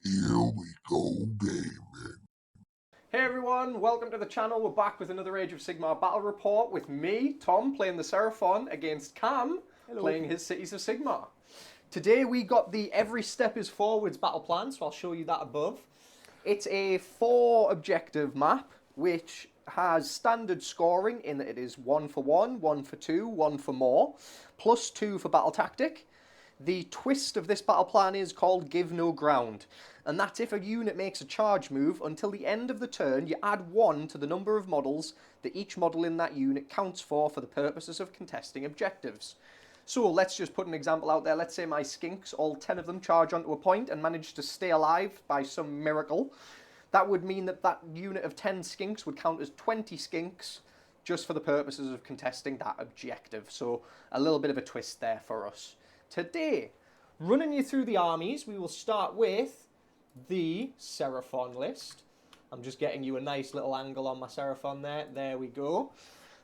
Here we go gaming. Hey everyone, welcome to the channel. We're back with another Age of Sigmar battle report with me, Tom, playing the Seraphon against Cam, playing his Cities of Sigmar. Today we got the Every Step is Forwards battle plan, so I'll show you that above. It's a 4 objective map, which has standard scoring in that it is 1 for 1, 1 for 2, 1 for more, plus 2 for battle tactic. The twist of this battle plan is called Give No Ground, and that's if a unit makes a charge move, until the end of the turn you add 1 to the number of models that each model in that unit counts for the purposes of contesting objectives. So let's just put an example out there. Let's say my skinks, all 10 of them, charge onto a point and manage to stay alive by some miracle. That would mean that that unit of 10 skinks would count as 20 skinks just for the purposes of contesting that objective. So a little bit of a twist there for us. Today, running you through the armies, we will start with the Seraphon list. I'm just getting you a nice little angle on my Seraphon there. There we go.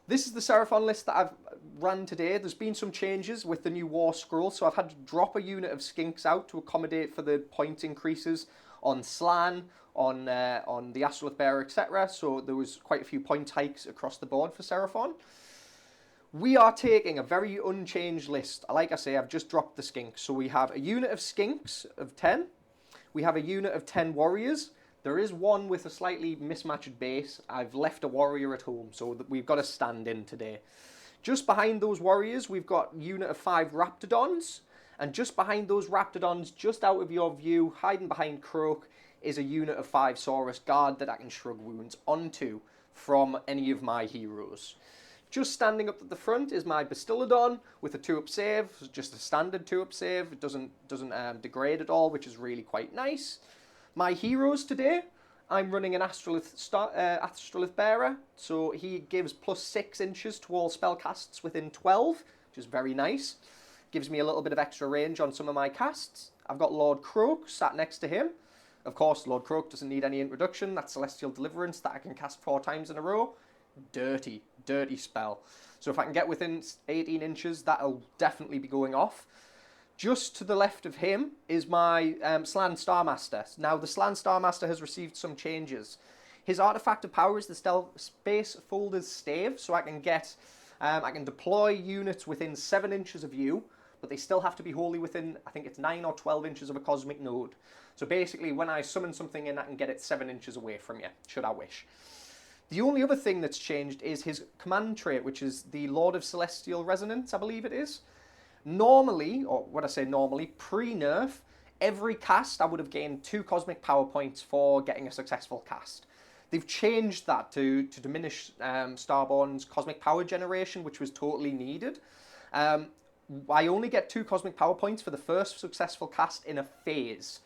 This is the Seraphon list that I've ran today. There's been some changes with the new war scroll, so I've had to drop a unit of skinks out to accommodate for the point increases on Slan, on the Astrolith Bearer, etc. So there was quite a few point hikes across the board for Seraphon. We are taking a very unchanged list. Like I say, I've just dropped the skinks. So we have a unit of skinks of 10. We have a unit of 10 warriors. There is one with a slightly mismatched base. I've left a warrior at home, so we've got a stand-in today. Just behind those warriors, we've got a unit of 5 Raptidons. And just behind those Raptidons, just out of your view, hiding behind Croak, is a unit of 5 Saurus Guard that I can shrug wounds onto from any of my heroes. Just standing up at the front is my Bastiladon with a 2-up save, just a standard 2-up save. It doesn't degrade at all, which is really quite nice. My heroes today, I'm running an Astrolith Bearer, so he gives plus 6 inches to all spell casts within 12, which is very nice. Gives me a little bit of extra range on some of my casts. I've got Lord Croak sat next to him. Of course, Lord Croak doesn't need any introduction. That's Celestial Deliverance that I can cast 4 times in a row. Dirty spell. So if I can get within 18 inches, that'll definitely be going off. Just to the left of him is my Slan Starmaster. Now, the Slan Starmaster has received some changes. His artifact of power is the Space Folder's Stave, so I can deploy units within 7 inches of you, but they still have to be wholly within, I think it's 9 or 12 inches of a cosmic node. So basically, when I summon something in, I can get it 7 inches away from you, should I wish. The only other thing that's changed is his command trait, which is the Lord of Celestial Resonance, I believe it is. Normally, or what I say normally, pre-nerf, every cast I would have gained 2 cosmic power points for getting a successful cast. They've changed that to diminish Starborne's cosmic power generation, which was totally needed. I only get 2 cosmic power points for the first successful cast in a phase.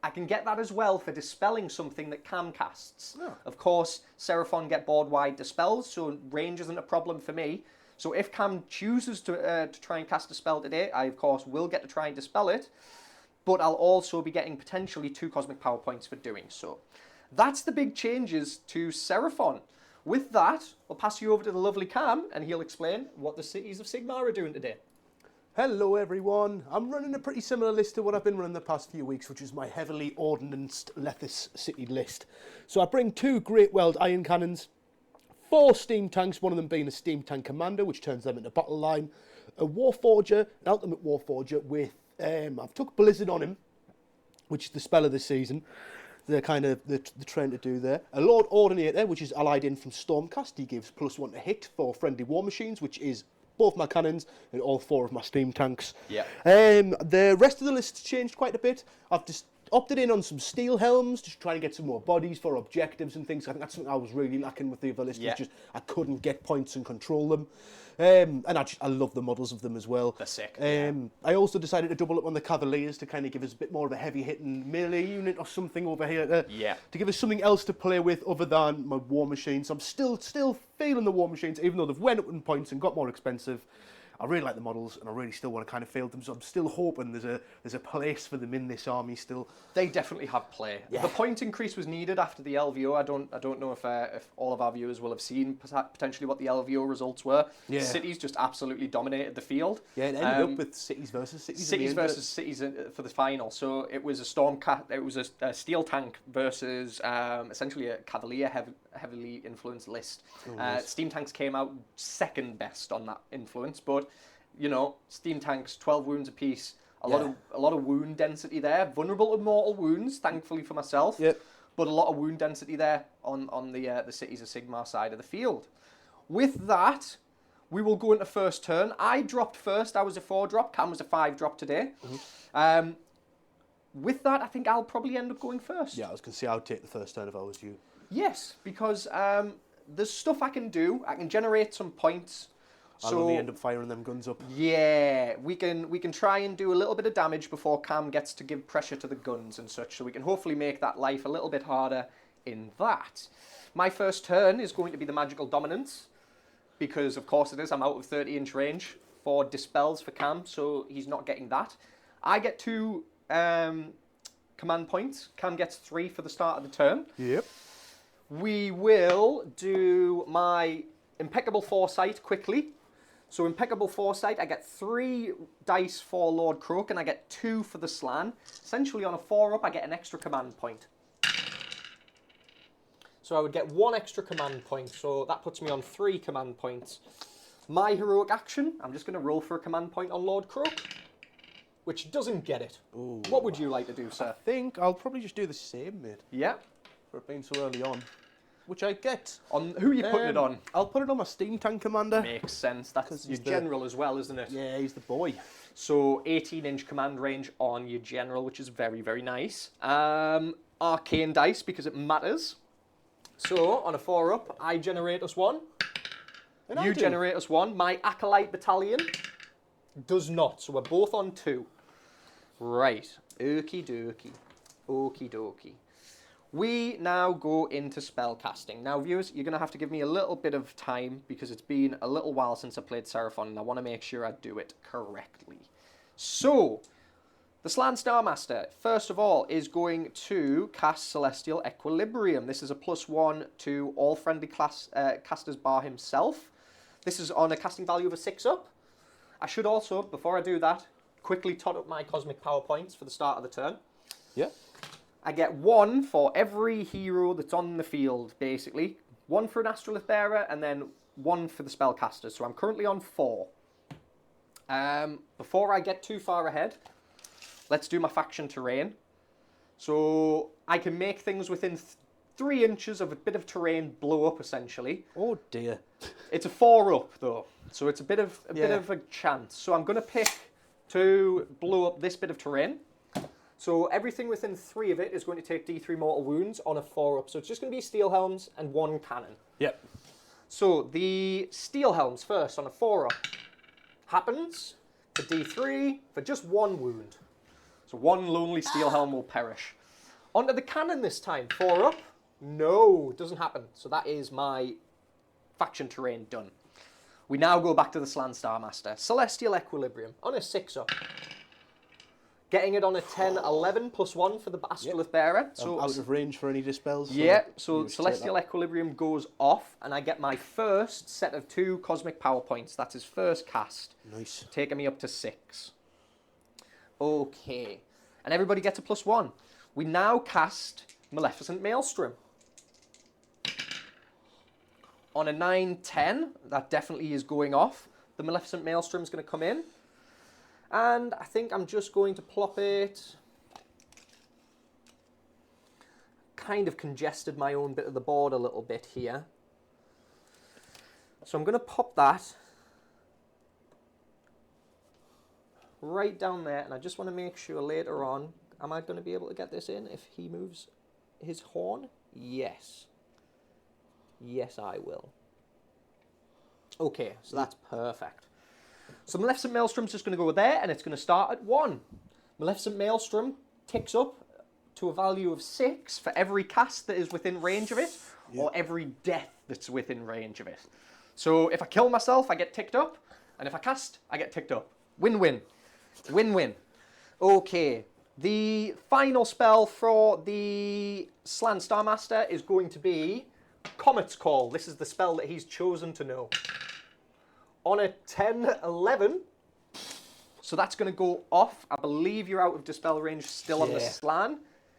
I can get that as well for dispelling something that Cam casts. Oh. Of course, Seraphon get board-wide dispels, so range isn't a problem for me. So if Cam chooses to try and cast a spell today, I, of course, will get to try and dispel it. But I'll also be getting potentially 2 cosmic power points for doing so. That's the big changes to Seraphon. With that, I'll pass you over to the lovely Cam, and he'll explain what the Cities of Sigmar are doing today. Hello everyone, I'm running a pretty similar list to what I've been running the past few weeks, which is my heavily ordnanced Lethis City list. So I bring 2 Great Weld Iron Cannons, 4 Steam Tanks, one of them being a Steam Tank Commander, which turns them into battle line, a Warforger, an Ultimate Warforger with, I've took Blizzard on him, which is the spell of the season. They're kind of the trying to do there. A Lord Ordinator, which is allied in from Stormcast. He gives +1 to hit for friendly war machines, which is both my cannons and all 4 of my steam tanks. Yeah. The rest of the list's changed quite a bit. I've just opted in on some steel helms, just trying to get some more bodies for objectives and things. I think that's something I was really lacking with the other list. Yeah. Was just I couldn't get points and control them. And I love the models of them as well. They're sick. I also decided to double up on the Cavaliers to kind of give us a bit more of a heavy-hitting melee unit or something over here. To give us something else to play with other than my war machines. I'm still feeling the war machines, even though they've went up in points and got more expensive. I really like the models, and I really still want to kind of field them. So I'm still hoping there's a place for them in this army still. They definitely have play. Yeah. The point increase was needed after the LVO. I don't know if all of our viewers will have seen potentially what the LVO results were. Yeah. Cities just absolutely dominated the field. Yeah, it ended up with cities versus cities. Cities versus cities for the final. So it was it was a steel tank versus essentially a cavalier heavily influenced list. Nice. Steam tanks came out second best on that influence, but you know, steam tanks 12 wounds apiece. A lot of wound density there. Vulnerable to mortal wounds, thankfully for myself. Yep. But a lot of wound density there on the Cities of Sigmar side of the field. With that, we will go into first turn. I dropped first. I was a 4-drop. Cam was a 5-drop today. With that, I think I'll probably end up going first. Yeah, I was going to say I would take the first turn if I was you. Yes, because there's stuff I can do. I can generate some points. I'll only end up firing them guns up. Yeah, we can try and do a little bit of damage before Cam gets to give pressure to the guns and such, so we can hopefully make that life a little bit harder in that. My first turn is going to be the magical dominance, because of course it is. I'm out of 30-inch range for dispels for Cam, so he's not getting that. I get 2 command points. Cam gets 3 for the start of the turn. Yep. We will do my impeccable foresight quickly. So impeccable foresight, I get 3 dice for Lord Croak and I get 2 for the slan. Essentially on a 4-up, I get an extra command point. So I would get 1 extra command point, so that puts me on 3 command points. My heroic action, I'm just going to roll for a command point on Lord Croak, which doesn't get it. Ooh. What would you like to do, sir? I think I'll probably just do the same, mate. Yeah. For it being so early on. Which I get. On who are you putting it on? I'll put it on my steam tank commander. Makes sense. That's your general as well, isn't it? Yeah, he's the boy. So 18-inch command range on your general, which is very, very nice. Arcane dice, because it matters. So on a 4-up, I generate us 1. And You generate us 1. My Acolyte Battalion does not, so we're both on 2. Right. Okie dokie. Okie dokie. We now go into spellcasting. Now, viewers, you're going to have to give me a little bit of time because it's been a little while since I played Seraphon and I want to make sure I do it correctly. So, the Slan Starmaster, first of all, is going to cast Celestial Equilibrium. This is a +1 to all friendly casters bar himself. This is on a casting value of a 6-up. I should also, before I do that, quickly tot up my Cosmic Power points for the start of the turn. Yeah. I get 1 for every hero that's on the field, basically. 1 for an Astrolith Bearer, and then 1 for the Spellcasters. So I'm currently on 4. Before I get too far ahead, let's do my faction terrain. So I can make things within 3 inches of a bit of terrain blow up, essentially. Oh dear. It's a 4-up, though. So it's a bit of a chance. So I'm going to pick to blow up this bit of terrain. So everything within 3 of it is going to take D3 mortal wounds on a 4-up. So it's just going to be steel helms and 1 cannon. Yep. So the steel helms first on a 4-up happens for D3 for just 1 wound. So 1 lonely steel helm will perish. Onto the cannon this time. 4-up. No, doesn't happen. So that is my faction terrain done. We now go back to the Slan Starmaster. Celestial Equilibrium on a 6-up. Getting it on a 10, 11 +1 for the Astrolith Bearer. So out of range for any dispels. Yeah, so Celestial Equilibrium goes off, and I get my first set of 2 Cosmic Power points. That's his first cast. Nice. Taking me up to 6. Okay. And everybody gets a +1. We now cast Maleficent Maelstrom. On a 9, 10, that definitely is going off. The Maleficent Maelstrom is going to come in. And I think I'm just going to plop it. Kind of congested my own bit of the board a little bit here. So I'm going to pop that right down there. And I just want to make sure later on, am I going to be able to get this in if he moves his horn? Yes. Yes, I will. Okay, so that's perfect. So Maleficent Maelstrom's just going to go there, and it's going to start at 1. Maleficent Maelstrom ticks up to a value of 6 for every cast that is within range of it, or every death that's within range of it. So if I kill myself, I get ticked up. And if I cast, I get ticked up. Win-win. Win-win. Okay. The final spell for the Slan Starmaster is going to be Comet's Call. This is the spell that he's chosen to know. On a 10-11, so that's going to go off. I believe you're out of dispel range still on the Slan.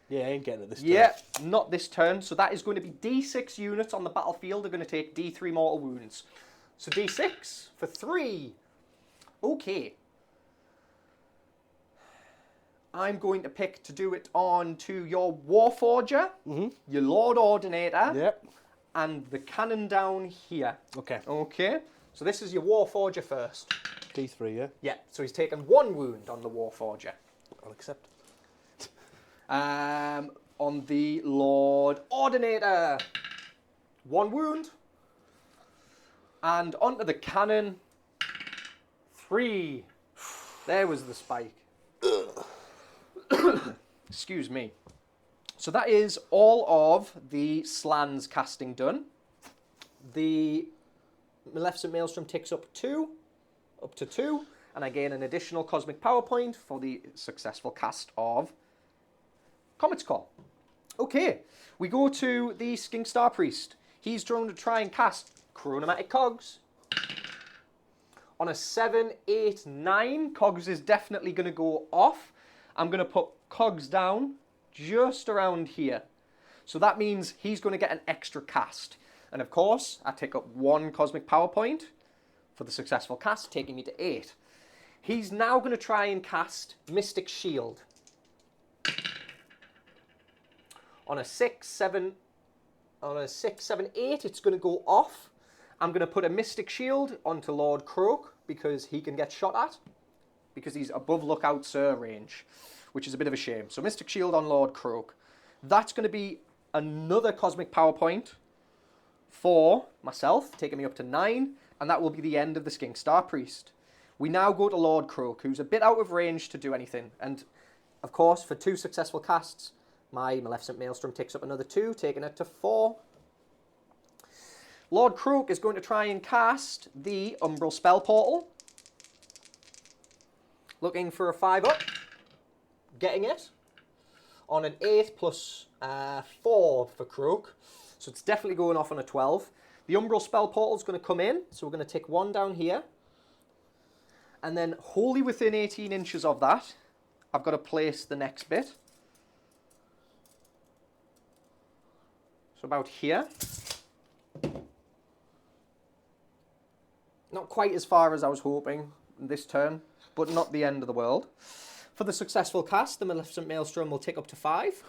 Yeah, I ain't getting it this turn. Yeah, not this turn. So that is going to be D6 units on the battlefield are going to take D3 mortal wounds. So D6 for 3. Okay. I'm going to pick to do it on to your Warforger, your Lord Ordinator, Yep. and the cannon down here. Okay. Okay. So this is your Warforger first. D3, yeah? Yeah, so he's taken 1 wound on the Warforger. I'll accept. On the Lord Ordinator, 1 wound. And onto the cannon, 3. There was the spike. Excuse me. So that is all of the Slan's casting done. The Maleficent Maelstrom ticks up to 2, and I gain an additional cosmic power point for the successful cast of Comet's Call. Okay, we go to the Skink Star Priest. He's drawn to try and cast Chronomatic Cogs. On a 7, 8, 9, Cogs is definitely going to go off. I'm going to put Cogs down just around here. So that means he's going to get an extra cast. And of course, I take up 1 cosmic power point for the successful cast, taking me to 8. He's now going to try and cast Mystic Shield. On a 6, 7, 8, it's going to go off. I'm going to put a Mystic Shield onto Lord Croak because he can get shot at, because he's above Lookout Sir range, which is a bit of a shame. So Mystic Shield on Lord Croak. That's going to be another cosmic power point for myself, taking me up to 9, and that will be the end of the Skink Star Priest. We now go to Lord Croak, who's a bit out of range to do anything. And, of course, for 2 successful casts, my Maleficent Maelstrom takes up another 2, taking it to 4. Lord Croak is going to try and cast the Umbral Spell Portal. Looking for a 5-up. Getting it. On an 8 plus 4 for Croak. So it's definitely going off on a 12. The Umbral Spell Portal is going to come in. So we're going to take 1 down here. And then wholly within 18 inches of that, I've got to place the next bit. So about here. Not quite as far as I was hoping this turn, but not the end of the world. For the successful cast, the Maleficent Maelstrom will take up to 5.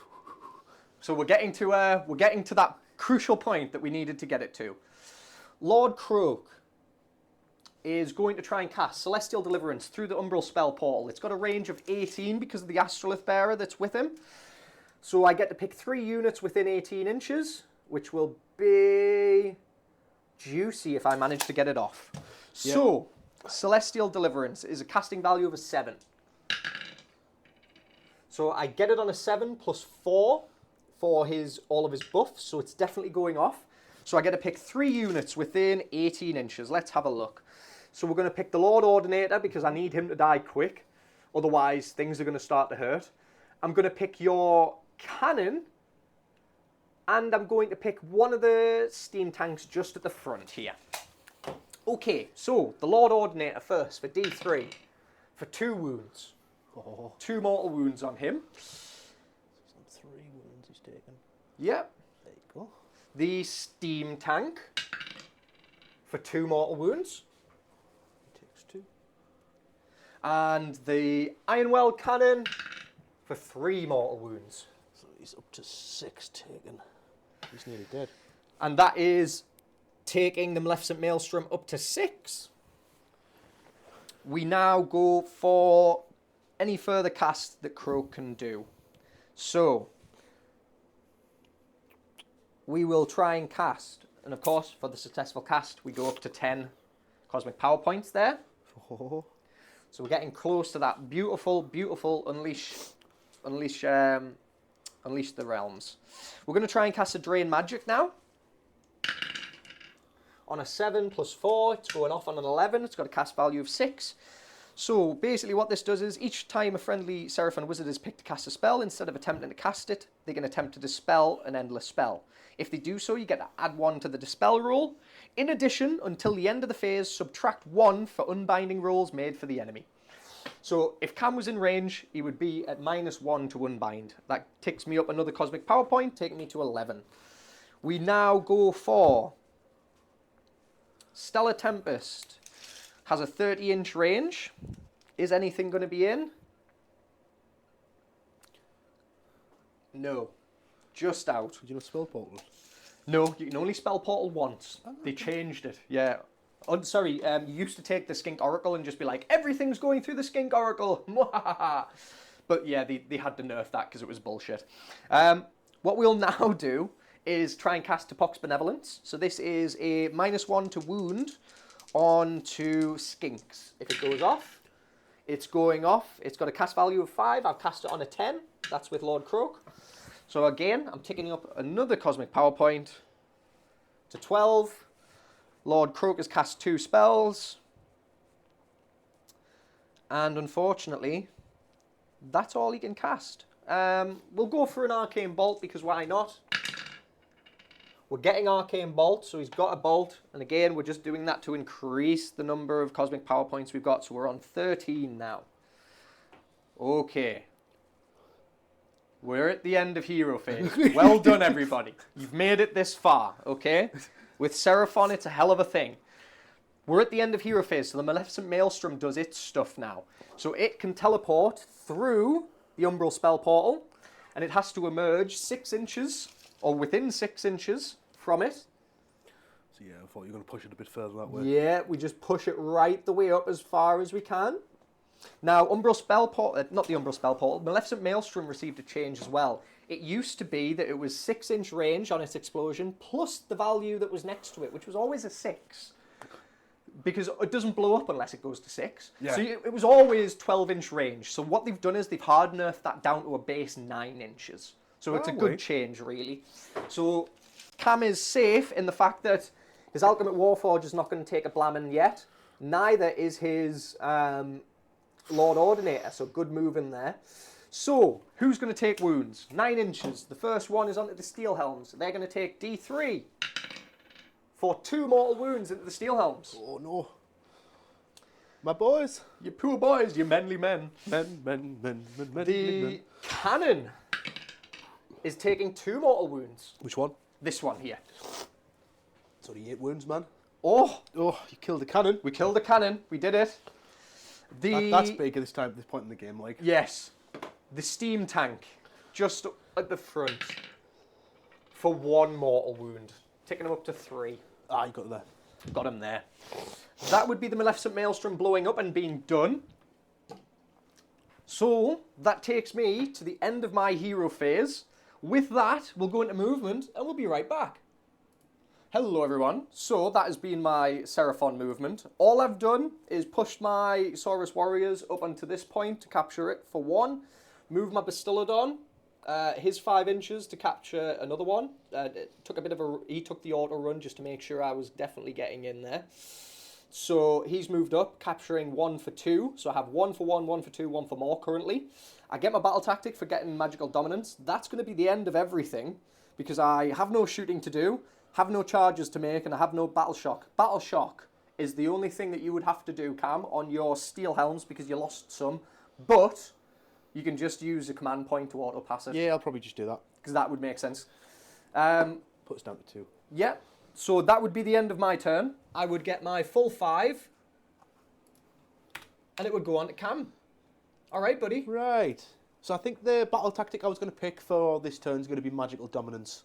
So we're getting to that crucial point that we needed to get it to. Lord Croak is going to try and cast Celestial Deliverance through the Umbral Spell Portal. It's got a range of 18 because of the Astrolith Bearer that's with him. So I get to pick 3 units within 18 inches, which will be juicy if I manage to get it off. Yep. So, Celestial Deliverance is a casting value of a 7. So I get it on a 7 plus 4 for all of his buffs, so it's definitely going off. So I get to pick 3 units within 18 inches. Let's have a look. So we're going to pick the Lord Ordinator because I need him to die quick. Otherwise, things are going to start to hurt. I'm going to pick your cannon. And I'm going to pick one of the steam tanks just at the front here. Okay, so the Lord Ordinator first for D3 for 2 wounds. 2 mortal wounds on him. 3 wounds he's taken. Yep. There you go. The steam tank for 2 mortal wounds. He takes 2. And the Ironwell cannon for 3 mortal wounds. So he's up to 6 taken. He's nearly dead. And that is taking the Maleficent Maelstrom up to 6. We now go for any further cast that Croak can do. So, we will try and cast. And of course, for the successful cast, we go up to 10 cosmic power points there. Oh. So we're getting close to that beautiful, beautiful unleash the realms. We're going to try and cast a Drain Magic now. on a 7 plus 4. It's going off on an 11. It's got a cast value of 6. So basically what this does is each time a friendly Seraphon wizard is picked to cast a spell, instead of attempting to cast it, they can attempt to dispel an endless spell. If they do so, you get to add 1 to the dispel roll. In addition, until the end of the phase, subtract 1 for unbinding rolls made for the enemy. So if Cam was in range, he would be at -1 to unbind. That ticks me up another cosmic power point, taking me to 11. We now go for Stellar Tempest. Has a 30-inch range. Is anything going to be in? No. Just out. Did you not spell portal? No, you can only spell portal once. They changed it. Yeah. Oh, sorry, you used to take the Skink Oracle and just be like, everything's going through the Skink Oracle. But yeah, they had to nerf that because it was bullshit. What we'll now do is try and cast Topok's Benevolence. So this is a -1 to wound onto Skinks. If it goes off, it's going off. It's got a cast value of 5. I'll cast it on a 10. That's with Lord Croak. So again, I'm ticking up another cosmic power point to 12. Lord Croak has cast 2 spells. And unfortunately, that's all he can cast. We'll go for an Arcane Bolt because why not? We're getting Arcane Bolt, so he's got a Bolt. And again, we're just doing that to increase the number of cosmic power points we've got. So we're on 13 now. Okay. We're at the end of hero phase. Well done, everybody. You've made it this far, okay? With Seraphon, it's a hell of a thing. We're at the end of hero phase, so the Maleficent Maelstrom does its stuff now. So it can teleport through the Umbral Spell Portal, and it has to emerge 6 inches, or within 6 inches from it. So yeah, I thought you were going to push it a bit further that way. Yeah, we just push it right the way up as far as we can. Now, Umbral Spell Portal, not the Umbral Spell Portal, Maleficent Maelstrom received a change as well. It used to be that it was 6-inch range on its explosion, plus the value that was next to it, which was always a 6. Because it doesn't blow up unless it goes to 6. Yeah. So it was always 12-inch range. So what they've done is they've hard nerfed that down to a base 9 inches. So it's a good change, really. So Cam is safe in the fact that his Alchemate Warforge is not going to take a blamming yet. Neither is his Lord Ordinator, so good move in there. So, who's going to take wounds? 9 inches. The first one is onto the Steel Helms. They're going to take D3 for 2 mortal wounds into the Steel Helms. Oh no. My boys. You poor boys, you manly men. Men. The cannon is taking 2 mortal wounds. Which one? This one here. It's only 8 wounds, man. Oh, Oh, you killed the cannon. we killed the cannon. We did it. That's big at this point in the game, like. Yes. The steam tank, just at the front, for 1 mortal wound. Taking him up to 3. Ah, you got it there. Got him there. That would be the Maleficent Maelstrom blowing up and being done. So, that takes me to the end of my hero phase. With that, we'll go into movement, and we'll be right back. Hello everyone, so that has been my Seraphon movement. All I've done is pushed my Saurus Warriors up onto this point to capture it for 1. Move my Bastiladon, his 5 inches to capture another one. He took the auto run just to make sure I was definitely getting in there. So he's moved up, capturing 1 for 2. So I have 1 for 1, 1 for 2, 1 for more currently. I get my battle tactic for getting magical dominance. That's going to be the end of everything because I have no shooting to do, have no charges to make, and I have no battle shock. Battle shock is the only thing that you would have to do, Cam, on your Steel Helms because you lost some. But you can just use a command point to auto pass it. Yeah, I'll probably just do that. Because that would make sense. Put us down to 2. Yeah, so that would be the end of my turn. I would get my full 5, and it would go on to Cam. All right, buddy. Right. So I think the battle tactic I was going to pick for this turn is going to be magical dominance.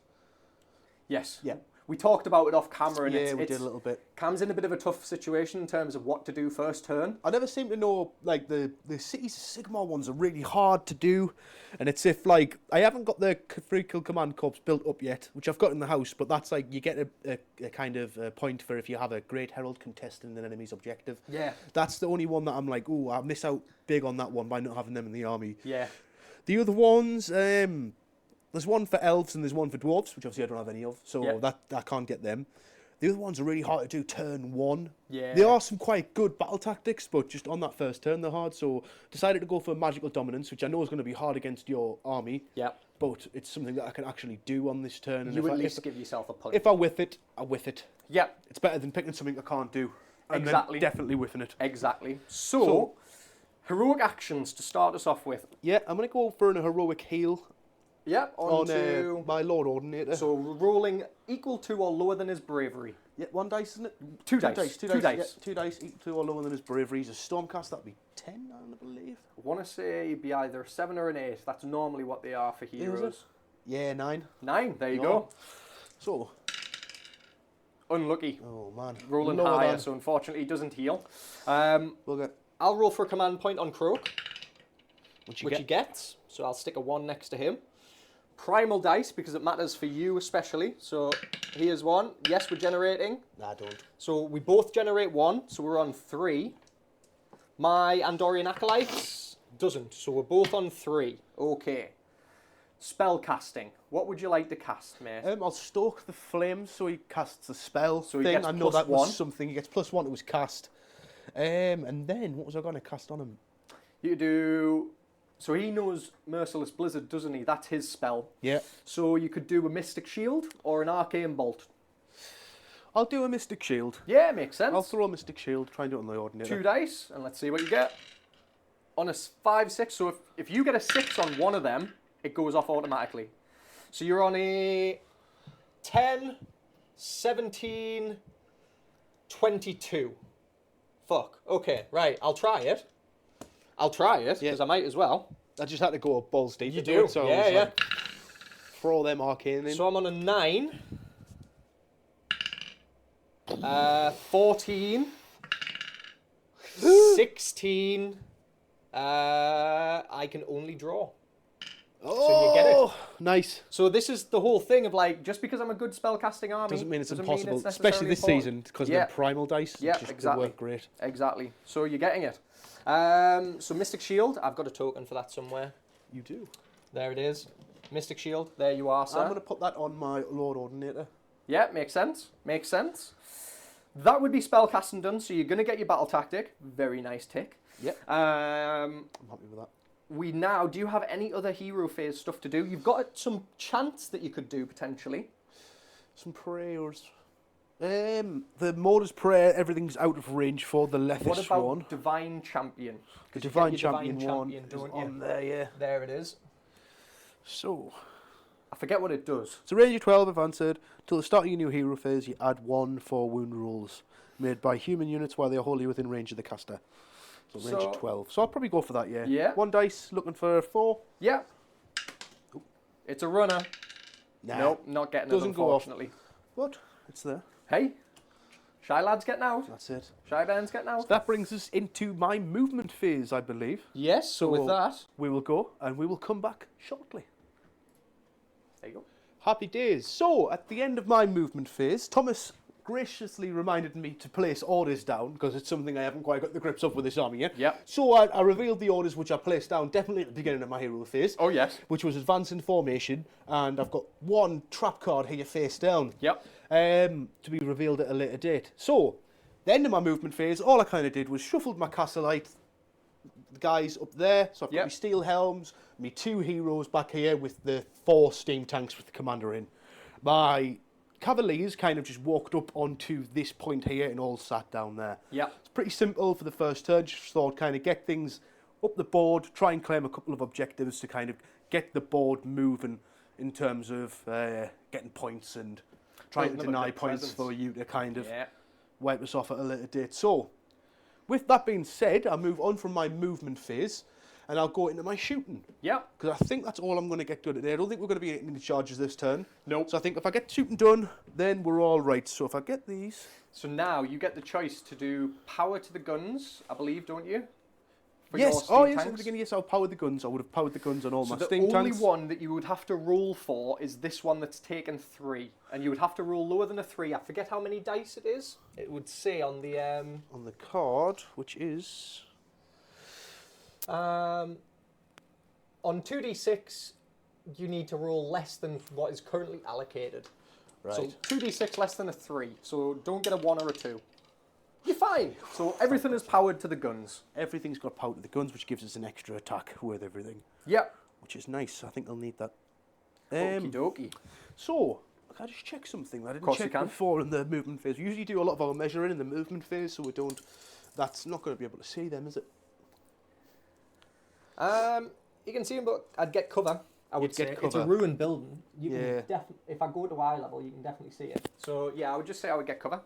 Yes. Yeah. We talked about it off camera, and Yeah, we did a little bit. Cam's in a bit of a tough situation in terms of what to do first turn. I never seem to know, like, the Cities of Sigmar ones are really hard to do. And it's if, like, I haven't got the Free Kill Command Corps built up yet, which I've got in the house, but that's, like, you get a kind of point for if you have a Great Herald contesting an enemy's objective. Yeah. That's the only one that I'm like, ooh, I miss out big on that one by not having them in the army. Yeah. The other ones, there's one for elves and there's one for dwarves, which obviously I don't have any of, so Yeah. that I can't get them. The other ones are really hard to do turn 1. Yeah. There are some quite good battle tactics, but just on that first turn they're hard. So decided to go for magical dominance, which I know is going to be hard against your army. Yeah. But it's something that I can actually do on this turn. And You if at I, least give yourself a punch. if I whiff it, I whiff it. Yeah. It's better than picking something I can't do. And Exactly. then definitely whiffing it. Exactly. So, heroic actions to start us off with. Yeah, I'm going to go for a heroic heal Yeah, on my Lord Ordinator. So rolling equal to or lower than his bravery. Yeah, 1 dice, isn't it? Two dice. Two dice. Yeah, 2 dice, equal to or lower than his bravery. He's a Stormcast, that'd be 10, I believe. I want to say you'd be either a 7 or an 8. That's normally what they are for heroes. Yeah, 9. 9, there you No. go. So, Unlucky. oh man. Rolling Lower higher, than- so unfortunately he doesn't heal. We'll get I'll roll for a command point on Croak, what which he gets. So I'll stick a 1 next to him. Primal dice, because it matters for you especially. So here's 1. Yes, we're generating. Nah, don't. So we both generate 1, so we're on 3. My Andorian Acolytes doesn't, so we're both on 3. Okay. Spell casting. What would you like to cast, mate? I'll stoke the flames so he casts a spell So he thing. gets I know plus that 1. was something. He gets +1 to his cast. And then, what was I going to cast on him? You do... So he knows Merciless Blizzard, doesn't he? That's his spell. Yeah. So you could do a Mystic Shield or an Arcane Bolt. I'll do a Mystic Shield. Yeah, makes sense. I'll throw a Mystic Shield, try and do it on the Ordinator. 2 dice, and let's see what you get. On a 5, 6, so if you get a 6 on one of them, it goes off automatically. So you're on a 10, 17, 22. Fuck. Okay, right, I'll try it. Because I might as well. I just had to go balls deep. You into do, it, so I yeah, was yeah. like, throw them arcane in. So I'm on a 9. 14. 16. I can only draw. So you get it. Nice. So this is the whole thing of like, just because I'm a good spellcasting army Doesn't mean it's doesn't impossible, it's especially necessarily this important. season because Yeah. of the primal dice. Yeah, Just, they exactly. work great. Exactly. So you're getting it. So Mystic Shield, I've got a token for that somewhere. You do. There it is. Mystic Shield, there you are, sir. I'm going to put that on my Lord Ordinator. Yeah, makes sense. Makes sense. That would be spellcasting done, so you're going to get your battle tactic. Very nice tick. Yep. Um, I'm happy with that. we now, do you have any other hero phase stuff to do? You've got some chants that you could do, potentially. Some prayers. The Mortar's Prayer, everything's out of range for the What Lethis about one. Divine Champion? The 'Cause you Divine get your Champion one is don't you? on there, yeah. There it is. So, I forget what it does. it's a range of 12 if answered. Till the start of your new hero phase, you add 1 for wound rolls made by human units while they are wholly within range of the caster. So range So- of 12. So I'll probably go for that, yeah. Yeah. 1 dice, looking for 4. Yeah. It's a runner. Nah. Nope, not getting Doesn't it, go off. unfortunately. What? It's there. Hey, Shy Lad's getting out. That's it. Shy Bairn's getting out. That brings us into my movement phase, I believe. Yes, so with that, We will go and we will come back shortly. there you go. Happy days. So, at the end of my movement phase, Thomas graciously reminded me to place orders down because it's something I haven't quite got the grips of with this army yet. Yep. So I revealed the orders which I placed down definitely at the beginning of my hero phase. Oh, yes. Which was advance in formation, and I've got 1 trap card here face down. Yep. To be revealed at a later date. So, the end of my movement phase, all I kind of did was shuffled my Castlelite, the guys up there. So I've got Yep. my steel helms, my 2 heroes back here with the 4 steam tanks with the commander in. My Cavaliers kind of just walked up onto this point here and all sat down there. Yep. It's pretty simple for the first turn. Just thought kind of get things up the board, try and claim a couple of objectives to kind of get the board moving in terms of getting points and trying to Building up a deny bit of points presence. for you to kind of Yeah. wipe us off at a later date. So, with that being said, I'll move on from my movement phase and I'll go into my shooting. Yep. Because I think that's all I'm going to get done today. I don't think we're going to be hitting any charges this turn. Nope. So I think if I get shooting done, then we're all right. So if I get these... So now you get the choice to do power to the guns, I believe, don't you? For yes, your steam oh yes, at the tanks. beginning, yes, I'll power the guns. I would have powered the guns on all So my the steam only tanks. one that you would have to roll for is this one that's taken 3. And you would have to roll lower than a 3. I forget how many dice it is. It would say on the... On the card, which is... On 2d6, you need to roll less than what is currently allocated. Right. So 2d6 less than a 3. So don't get a 1 or a 2. You're fine. So everything is powered to the guns. Everything's got power to the guns, which gives us an extra attack with everything, Yep. which is nice. I think I'll need that. Okie dokie. So, can I just check something that I didn't Course you check can. before in the movement phase? We usually do a lot of our measuring in the movement phase, so we don't... That's not going to be able to see them, is it? You can see them, but I'd get cover. I would You'd say get it's a cover. ruined building. You Yeah. can if I go to eye level, you can definitely see it. So yeah, I would just say I would get cover.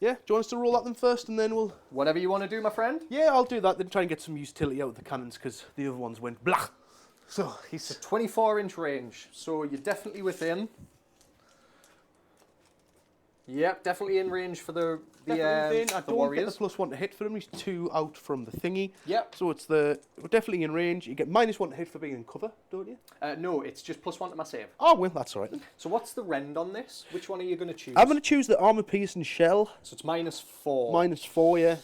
Yeah, do you want us to roll at them first, and then we'll... Whatever you want to do, my friend. Yeah, I'll do that, then try and get some utility out of the cannons, because the other ones went blah. So, he's... 24-inch range, so you're definitely within. Yep, definitely in range for the Definitely within. I the don't warriors. get the +1 to hit for him. He's 2 out from the thingy. Yep. So it's we're definitely in range. You get -1 to hit for being in cover, don't you? No, it's just +1 to my save. Oh, well, that's all right then. So what's the rend on this? Which one are you going to choose? I'm going to choose the armor piercing shell. So it's -4. -4, yeah.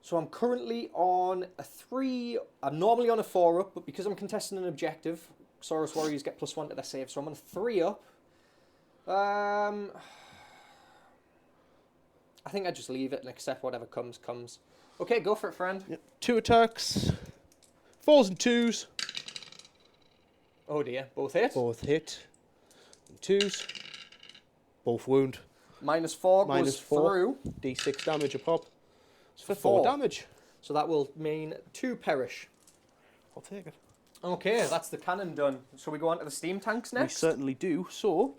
So I'm currently on a 3. I'm normally on a 4 up, but because I'm contesting an objective, Saurus warriors get +1 to their save. So I'm on a 3 up. I think I just leave it and accept whatever comes. Okay, go for it, friend. Yep. 2 attacks. 4s and 2s. Oh dear, both hit. Both hit. And 2s. Both wound. -4 goes -4. through. D6 damage a pop. It's for 4 4 damage. So that will mean 2 perish. I'll take it. Okay, that's the cannon done. So we go on to the steam tanks next? We certainly do. So,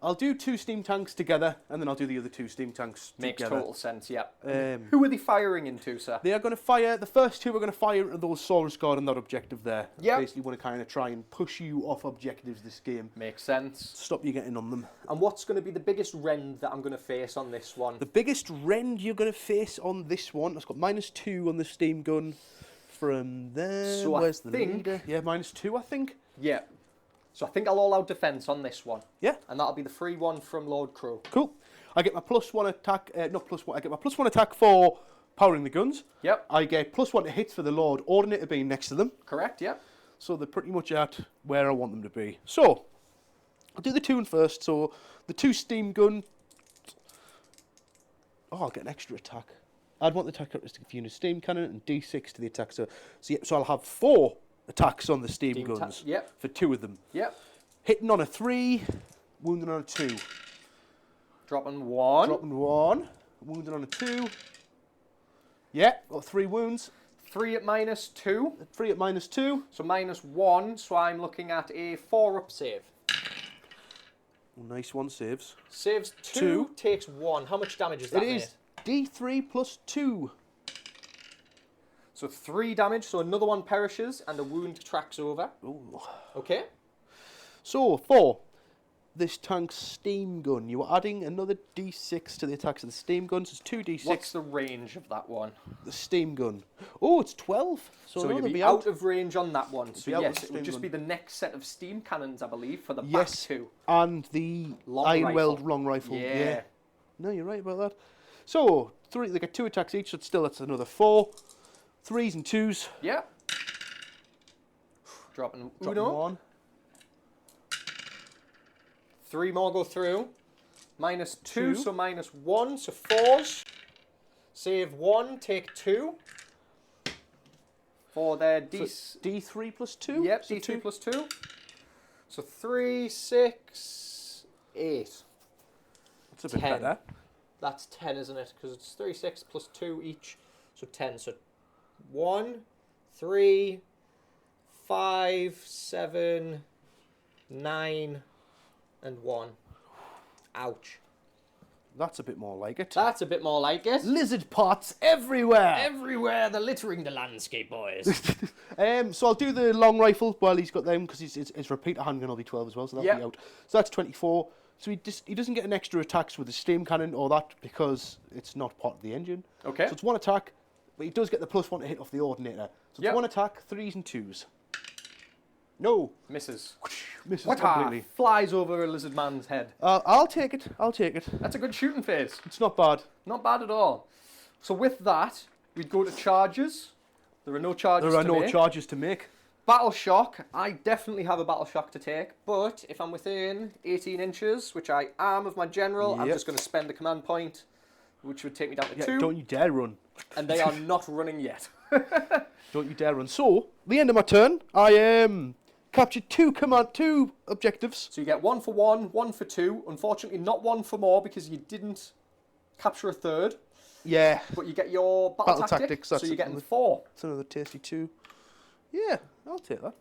I'll do 2 steam tanks together, and then I'll do the other 2 steam tanks Makes together. total sense, yeah. Um, Who are they firing into, sir? They are going to fire, the first 2 are going to fire at those Saurus Guard on that objective there. Yep. Basically want to kind of try and push you off objectives this game. Makes sense. Stop you getting on them. And what's going to be the biggest rend that I'm going to face on this one? The biggest rend you're going to face on this one, it's got -2 on the steam gun from there. So I Where's the think- leader? Yeah, -2 I think. Yeah. So I think I'll all out defense on this one. Yeah. And that'll be the free one from Lord Crow. Cool. I get my +1 attack, not +1, I get my +1 attack for powering the guns. Yep. I get +1 to hits for the Lord Ordinator being next to them. Correct, yep. So they're pretty much at where I want them to be. So, I'll do the 2 first. So, the 2 steam gun. Oh, I'll get an extra attack. I'd want the attack characteristic of unit steam cannon and D6 to the attack. So I'll have 4 attacks on the steam guns yep. for 2 of them. Yep. Hitting on a 3, wounding on a 2. Dropping 1. Dropping 1, wounding on a 2. Yeah, got 3 wounds. 3 at -2. 3 at -2. So -1. So I'm looking at a 4 up save. Oh, nice one, saves. Saves 2, takes 1. How much damage is that? It is D3 plus 2. So 3 damage, so another one perishes and a wound tracks over. Ooh. Okay. So, for this tank's steam gun, you are adding another D6 to the attacks of the steam gun, so it's 2D6. What's the range of that one? The steam gun. Oh, it's 12. So, So it'll you'll be out. out of range on that one. So be out yes, with it would steam just gun. be the next set of steam cannons, I believe, for the back Yes, 2. and the Long iron rifle. weld long rifle. Yeah. No, you're right about that. So, they get 2 attacks each, so that's another 4. 3s and 2s. Yeah. Dropping Dropping Uno. 1. 3 more go through. -2, Two. so -1, so 4s. Save 1, take 2. For their D... D3 plus 2? Yep, So D3 two. plus 2. So 3, 6, 8. That's a bit 10. better. That's 10, isn't it? Because it's 3, 6 plus 2 each. So 10. So 1, 3, 5, 7, 9, and 1. Ouch. That's a bit more like it. That's a bit more like it. Lizard pots everywhere! Everywhere they're littering the landscape, boys. So I'll do the long rifle while he's got them, because his repeater handgun will be 12 as well, so that'll be Yep. out. So that's 24. So he doesn't get an extra attacks with the steam cannon or that, because it's not part of the engine. Okay. So it's 1 attack, but he does get the +1 to hit off the Ordinator. So it's Yep. 1 attack, 3s and 2s. No. Misses. Misses What completely. flies over a lizard man's head. I'll take it. I'll take it. That's a good shooting phase. It's not bad. Not bad at all. So with that, we'd go to charges. There are no charges There are to no make. charges to make. Battle Shock. I definitely have a Battle Shock to take, but if I'm within 18 inches, which I am of my general, I'm Yep. just going to spend the command point, which would take me down to 2. Don't you dare run. And they are not running yet. Don't you dare run. So, the end of my turn, I captured two objectives. So you get 1 for 1, 1 for 2. Unfortunately, not 1 for more because you didn't capture a third. Yeah. But you get your battle tactics. So you're getting 4. That's another tasty 2. Yeah, I'll take that.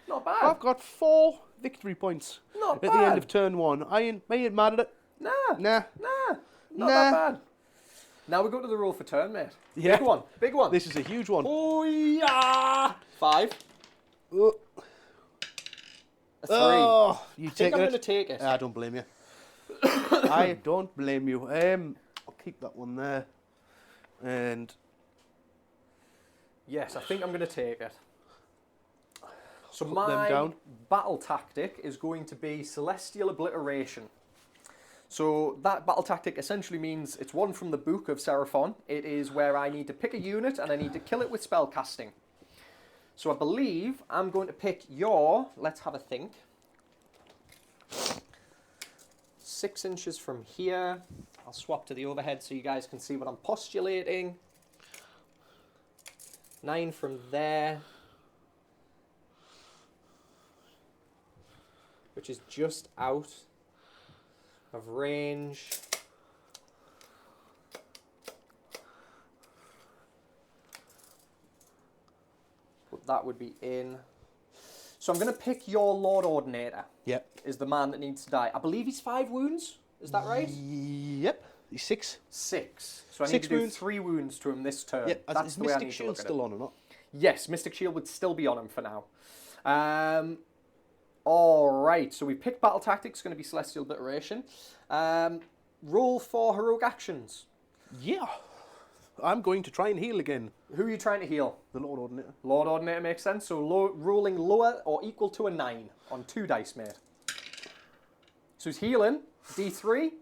Not bad. I've got 4 victory points Not at bad. the end of turn 1. I ain't mad at it. Nah. Nah. Not that bad. Now we go to the roll for turn, mate. Yeah. Big one. This is a huge one. Oh, yeah. 5. Oh, A 3. oh you I take think I'm it. going to take it. I don't blame you. I don't blame you. I'll keep that one there. And Yes, I think I'm going to take it. So Put them my down. battle tactic is going to be Celestial Obliteration. So that battle tactic essentially means it's one from the book of Seraphon. It is where I need to pick a unit and I need to kill it with spell casting. So I believe I'm going to pick your, let's have a think, 6 inches from here. I'll swap to the overhead so you guys can see what I'm postulating. 9 from there, which is just out of range. But that would be in. So I'm going to pick your Lord Ordinator. Yep. Is the man that needs to die. I believe he's 5 wounds. Is that right? Yep. He's 6. 6. So I need 6 to do wounds. 3 wounds to him this turn. Yep. That's Is the way I Mystic need to Shield look at still it. on or not? Yes, Mystic Shield would still be on him for now. Alright, so we picked Battle Tactics, going to be Celestial Obliteration. Roll for Heroic Actions. Yeah. I'm going to try and heal again. Who are you trying to heal? The Lord Ordinator. Lord Ordinator makes sense. So rolling lower or equal to a 9 on 2 dice, mate. So he's healing. D3.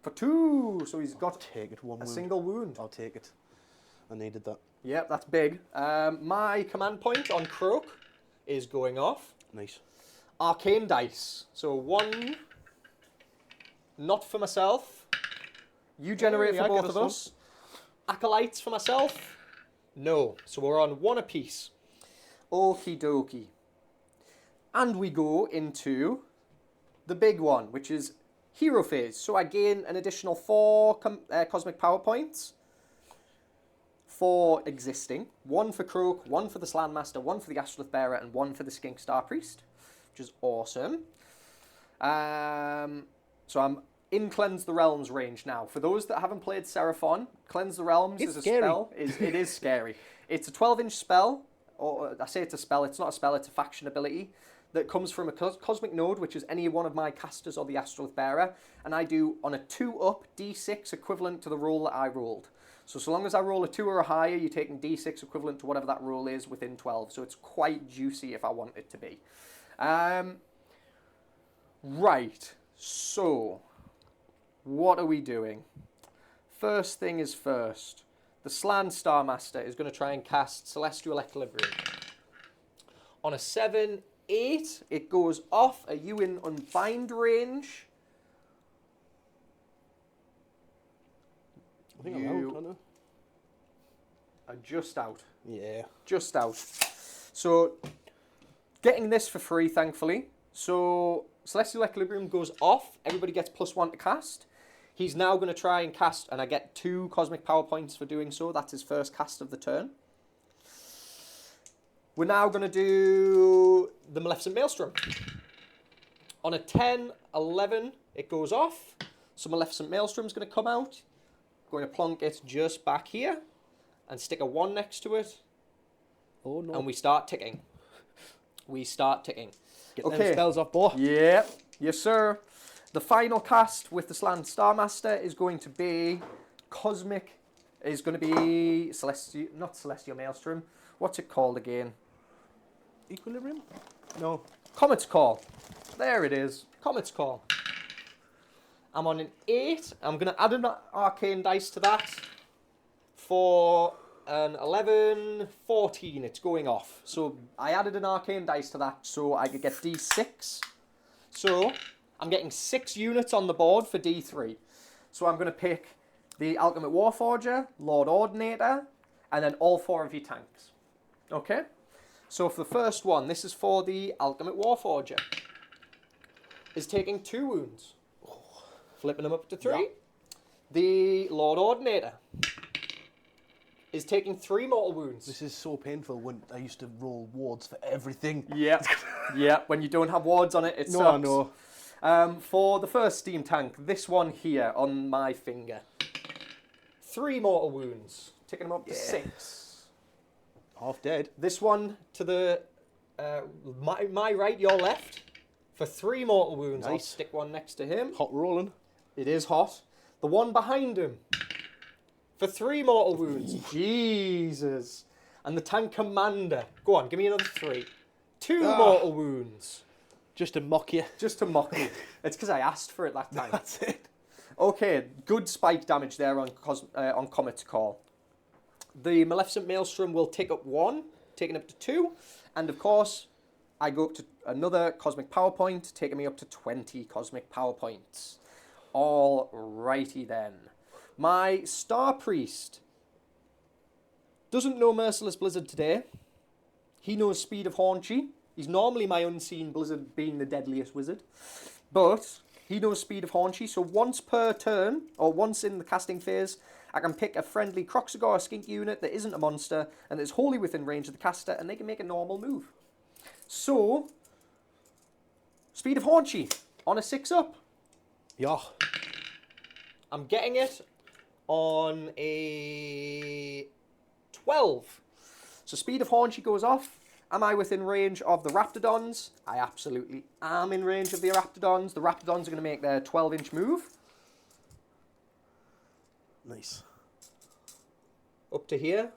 For 2. So he's got Take it, one a wound. single wound. I'll take it. I needed that. Yep, that's big. My command point on Croak is going off. Nice. Arcane dice. So 1, not for myself. You generate Hey, for I both get of us us. Acolytes for myself. No. So we're on 1 apiece. Okie dokie. And we go into the big one, which is Hero Phase. So I gain an additional 4 Cosmic Power Points for existing. 1 for Croak, 1 for the Slan Master, 1 for the Astrolith Bearer, and 1 for the Skink Star Priest, which is awesome. So I'm in Cleanse the Realms range now. For those that haven't played Seraphon, Cleanse the Realms is a spell. It is scary. It's a 12-inch spell, or I say it's a spell, it's not a spell, it's a faction ability, that comes from a Cosmic Node, which is any one of my casters or the Astrolith Bearer, and I do on a 2-up D6 equivalent to the roll that I rolled. So long as I roll a 2 or higher, you're taking D6 equivalent to whatever that roll is within 12. So it's quite juicy if I want it to be. Right, so what are we doing? First thing is first. The Slan Star Master is going to try and cast Celestial Equilibrium. On a 7-8, it goes off. Are you in Unbind range? I think I'm out, aren't Are just out. I? Yeah. Just out. So, getting this for free, thankfully. So, Celestial Equilibrium goes off. Everybody gets +1 to cast. He's now going to try and cast, and I get 2 Cosmic Power Points for doing so. That's his first cast of the turn. We're now going to do the Maleficent Maelstrom. On a 10-11, it goes off. So Maleficent Maelstrom's going to come out. Going to plonk it just back here and stick a 1 next to it. Oh no. And we start ticking. We start ticking. Get them spells off, boy. Yeah. Yes, sir. The final cast with the Slan Star Master is going to be Cosmic. Is going to be not Celestial Maelstrom. What's it called again? Equilibrium? No. Comet's Call. There it is. Comet's Call. I'm on an 8. I'm going to add an arcane dice to that for an 11, 14. It's going off. So I added an arcane dice to that so I could get D6. So I'm getting 6 units on the board for D3. So I'm going to pick the Alchemist Warforger, Lord Ordinator, and then all 4 of your tanks. Okay? So for the first one, this is for the Alchemist Warforger. Is taking 2 wounds. Flipping them up to 3. Yep. The Lord Ordinator is taking 3 mortal wounds. This is so painful when I used to roll wards for everything. Yeah, yeah. When you don't have wards on it, it sucks. No. For the first steam tank, this one here on my finger, 3 mortal wounds, taking them up to 6. Half dead. This one to the my right, your left, for 3 mortal wounds. I'll Nice. stick one next to him. Hot rolling. It is hot. The one behind him for 3 mortal wounds. Jesus. And the tank commander. Go on, give me another 3. 2 mortal wounds. Just to mock you. Just to mock me. It's because I asked for it that time. That's it. Okay, good spike damage there on Comet's Call. The Maleficent Maelstrom will take up 1, taking up to 2. And of course, I go up to another Cosmic Power Point, taking me up to 20 Cosmic Power Points. Alrighty then. My Star Priest doesn't know Merciless Blizzard today. He knows Speed of Haunchy. He's normally my Unseen Blizzard, being the deadliest wizard. But he knows Speed of Haunchy, so once per turn, or once in the casting phase, I can pick a friendly Croxigar or Skink unit that isn't a monster and is wholly within range of the caster, and they can make a normal move. So, Speed of Haunchy on a 6-up. Yeah. I'm getting it on a 12. So Speed of Haunchy goes off. Am I within range of the Raptidons? I absolutely am in range of the Raptidons. The Raptidons are going to make their 12-inch move. Nice. Up to here.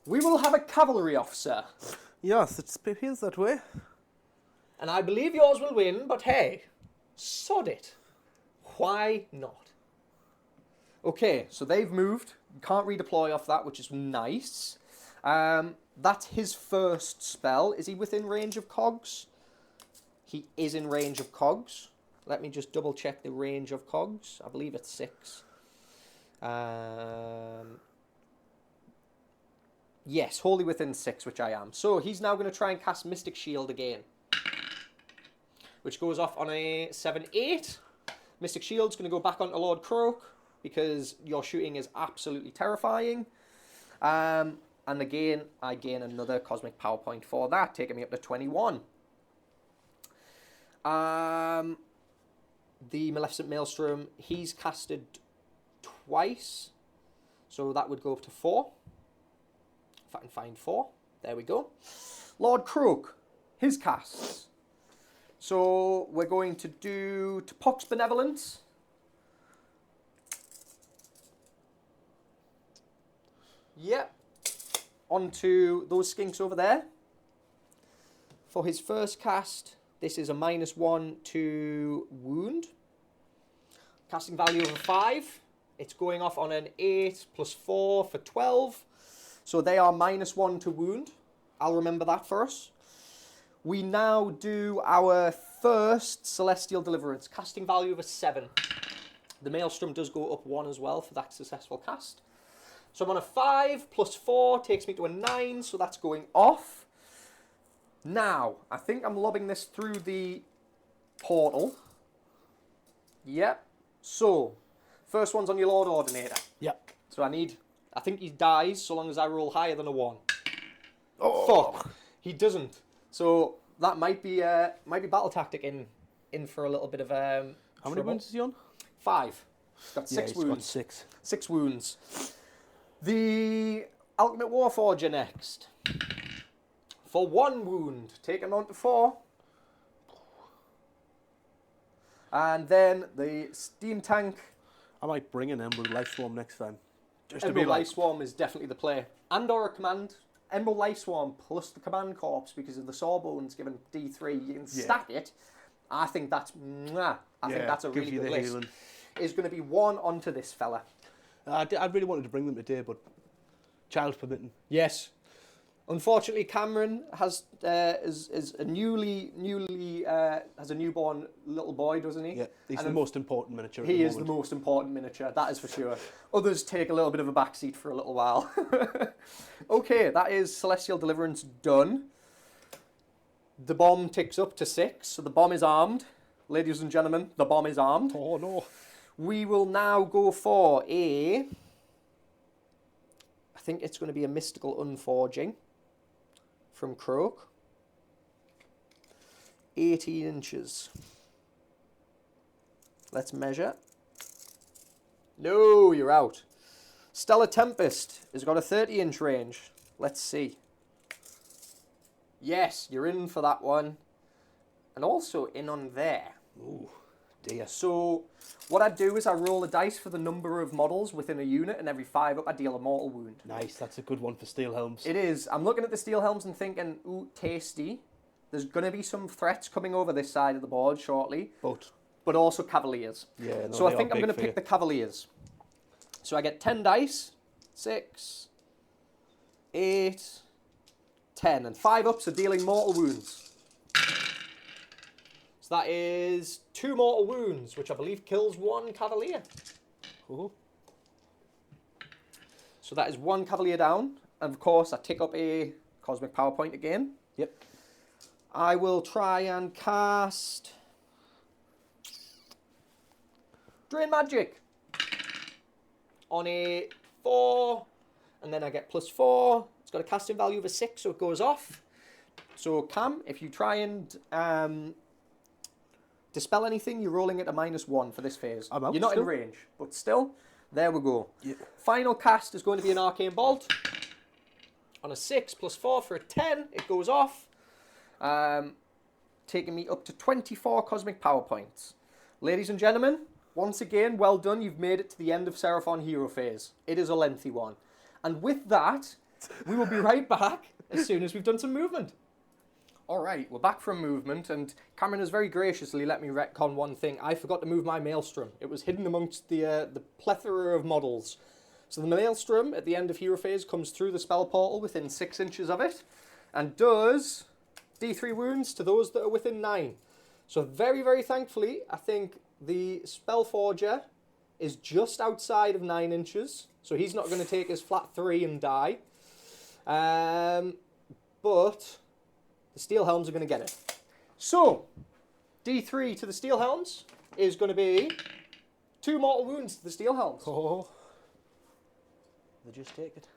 We will have a cavalry officer. Yes, it appears that way. And I believe yours will win, but hey, sod it. Why not? Okay, so they've moved. You can't redeploy off that, which is nice. That's his first spell. Is he within range of cogs? He is in range of cogs. Let me just double check the range of cogs. I believe it's 6. Yes, wholly within 6, which I am. So he's now going to try and cast Mystic Shield again, which goes off on a 7-8. Mystic Shield's going to go back onto Lord Croak because your shooting is absolutely terrifying. And again, I gain another Cosmic Power Point for that, taking me up to 21. The Maleficent Maelstrom, he's casted twice, so that would go up to 4. If I can find 4. There we go. Lord Croak, his casts. So we're going to do Pox Benevolence. Yep. Onto those skinks over there. For his first cast, this is a -1 to wound. Casting value of a 5. It's going off on an 8 + 4 for 12. So they are -1 to wound. I'll remember that for us. We now do our first Celestial Deliverance. Casting value of a 7. The Maelstrom does go up 1 as well for that successful cast. So I'm on a 5 + 4 takes me to a 9, so that's going off. Now, I think I'm lobbing this through the portal. Yep. So, first one's on your Lord Ordinator. Yep. So I think he dies so long as I roll higher than a 1. Oh. Fuck. He doesn't. So that might be battle tactic in for a little bit of How many wounds is he on? 5. He's got 6 he's wounds. got 6. 6 wounds. The Alchemist Warforger next. For 1 wound, take him on to 4. And then the Steam Tank. I might bring an Emerald Life Swarm next time. Just to Emerald be like, Life Swarm is definitely the play. And or a command. Emerald Life Swarm plus the Command Corps because of the Sawbones given D3. You can stack it. I think that's mwah. I think that's a gives really you good the list. healing. Is going to be 1 onto this fella. I really wanted to bring them today, but Child permitting. Yes. Unfortunately, Cameron has has a newborn little boy, doesn't he? Yeah, he's And the most important miniature at he the is the moment. most important miniature, that is for sure. Others take a little bit of a backseat for a little while. Okay, that is Celestial Deliverance done. The bomb ticks up to 6, so the bomb is armed. Ladies and gentlemen, the bomb is armed. Oh, no. We will now go for I think it's going to be a Mystical Unforging from Croak. 18 inches. Let's measure. No, you're out. Stellar Tempest has got a 30-inch range. Let's see. Yes, you're in for that one. And also in on there. Ooh, dear. So what I do is I roll a dice for the number of models within a unit, and every 5 up I deal a mortal wound. Nice, that's a good one for steel helms. It is. I'm looking at the steel helms and thinking, ooh, tasty. There's going to be some threats coming over this side of the board shortly, but also Cavaliers. Yeah, no, so I they think are I'm big going to for pick you. the Cavaliers. So I get 10 dice, 6, 8, 10, and 5 ups are dealing mortal wounds. So that is 2 mortal wounds, which I believe kills 1 Cavalier. Oh. So that is 1 Cavalier down. And of course, I tick up a Cosmic Power Point again. Yep. I will try and cast Drain Magic on a 4, and then I get +4. It's got a casting value of a 6, so it goes off. So Cam, if you try and dispel anything, you're rolling at a -1 for this phase. I'm out You're not still. in range, but still, there we go. Yeah. Final cast is going to be an Arcane Bolt. On a 6 +4 for a 10, it goes off. Taking me up to 24 Cosmic Power Points. Ladies and gentlemen, once again, well done. You've made it to the end of Seraphon Hero Phase. It is a lengthy one. And with that, we will be right back as soon as we've done some movement. All right, we're back from movement, and Cameron has very graciously let me retcon one thing. I forgot to move my Maelstrom. It was hidden amongst the plethora of models. So the Maelstrom at the end of Hero Phase comes through the spell portal within 6 inches of it, and does D3 wounds to those that are within 9. So very, very thankfully, I think the Spellforger is just outside of 9 inches. So he's not going to take his flat 3 and die. But the Steel Helms are going to get it. So, D3 to the Steel Helms is going to be 2 mortal wounds to the Steel Helms. Oh. They just take it.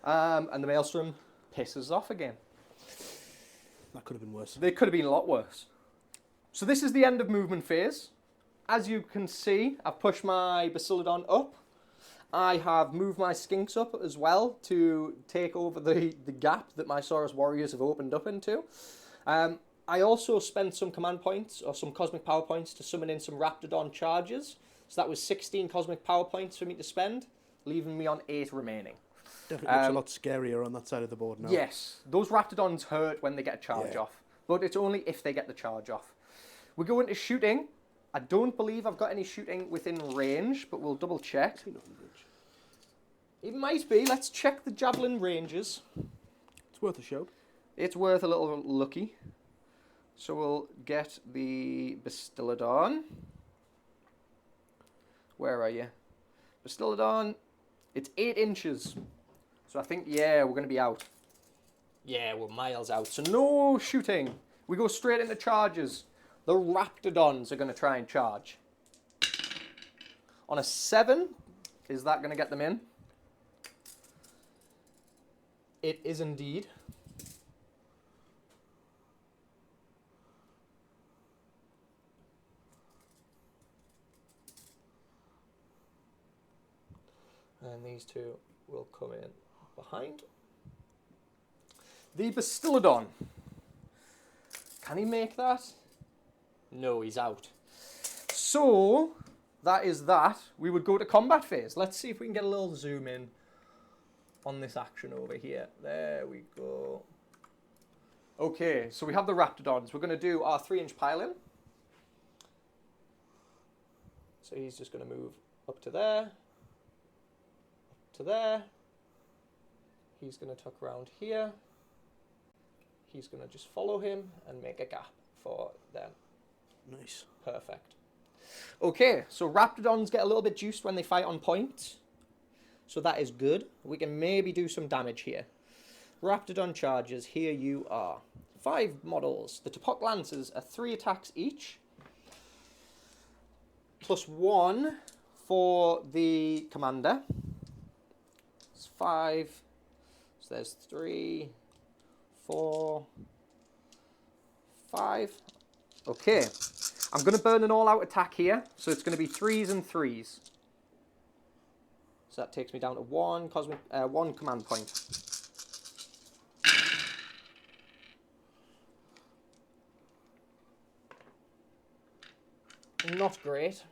And the Maelstrom pisses off again. That could have been worse. They could have been a lot worse. So this is the end of movement phase. As you can see, I've pushed my Basilodon up. I have moved my Skinks up as well to take over the gap that my Saurus Warriors have opened up into. I also spent some command points, or some Cosmic Power Points, to summon in some Raptidon charges. So that was 16 Cosmic Power Points for me to spend, leaving me on 8 remaining. Definitely looks a lot scarier on that side of the board now. Yes, those Raptidons hurt when they get a charge off, but it's only if they get the charge off. We go into shooting. I don't believe I've got any shooting within range, but we'll double check. It might be. Let's check the Javelin ranges. It's worth a shout. It's worth a little looky. So we'll get the Bastiladon. Where are you? Bastiladon. It's 8 inches. So I think, yeah, we're going to be out. Yeah, we're miles out. So no shooting. We go straight into charges. The Raptidons are going to try and charge. On a 7, is that going to get them in? It is indeed. And these two will come in behind. The Bastiladon. Can he make that? No, he's out. So, that is that. We would go to combat phase. Let's see if we can get a little zoom in on this action over here. There we go. Okay, so we have the Raptidons. We're going to do our 3-inch pile-in. So he's just going to move up to there, up to there, He's going to tuck around here. He's going to just follow him and make a gap for them. Nice. Perfect. Okay, so Raptidons get a little bit juiced when they fight on point. So that is good. We can maybe do some damage here. Raptidon charges, here you are. 5 models. The Topok Lancers are 3 attacks each. +1 for the commander. It's 5. So there's 3, 4, 5. Okay. I'm going to burn an all-out attack here. So it's going to be 3s and 3s. So that takes me down to 1 command point. Not great.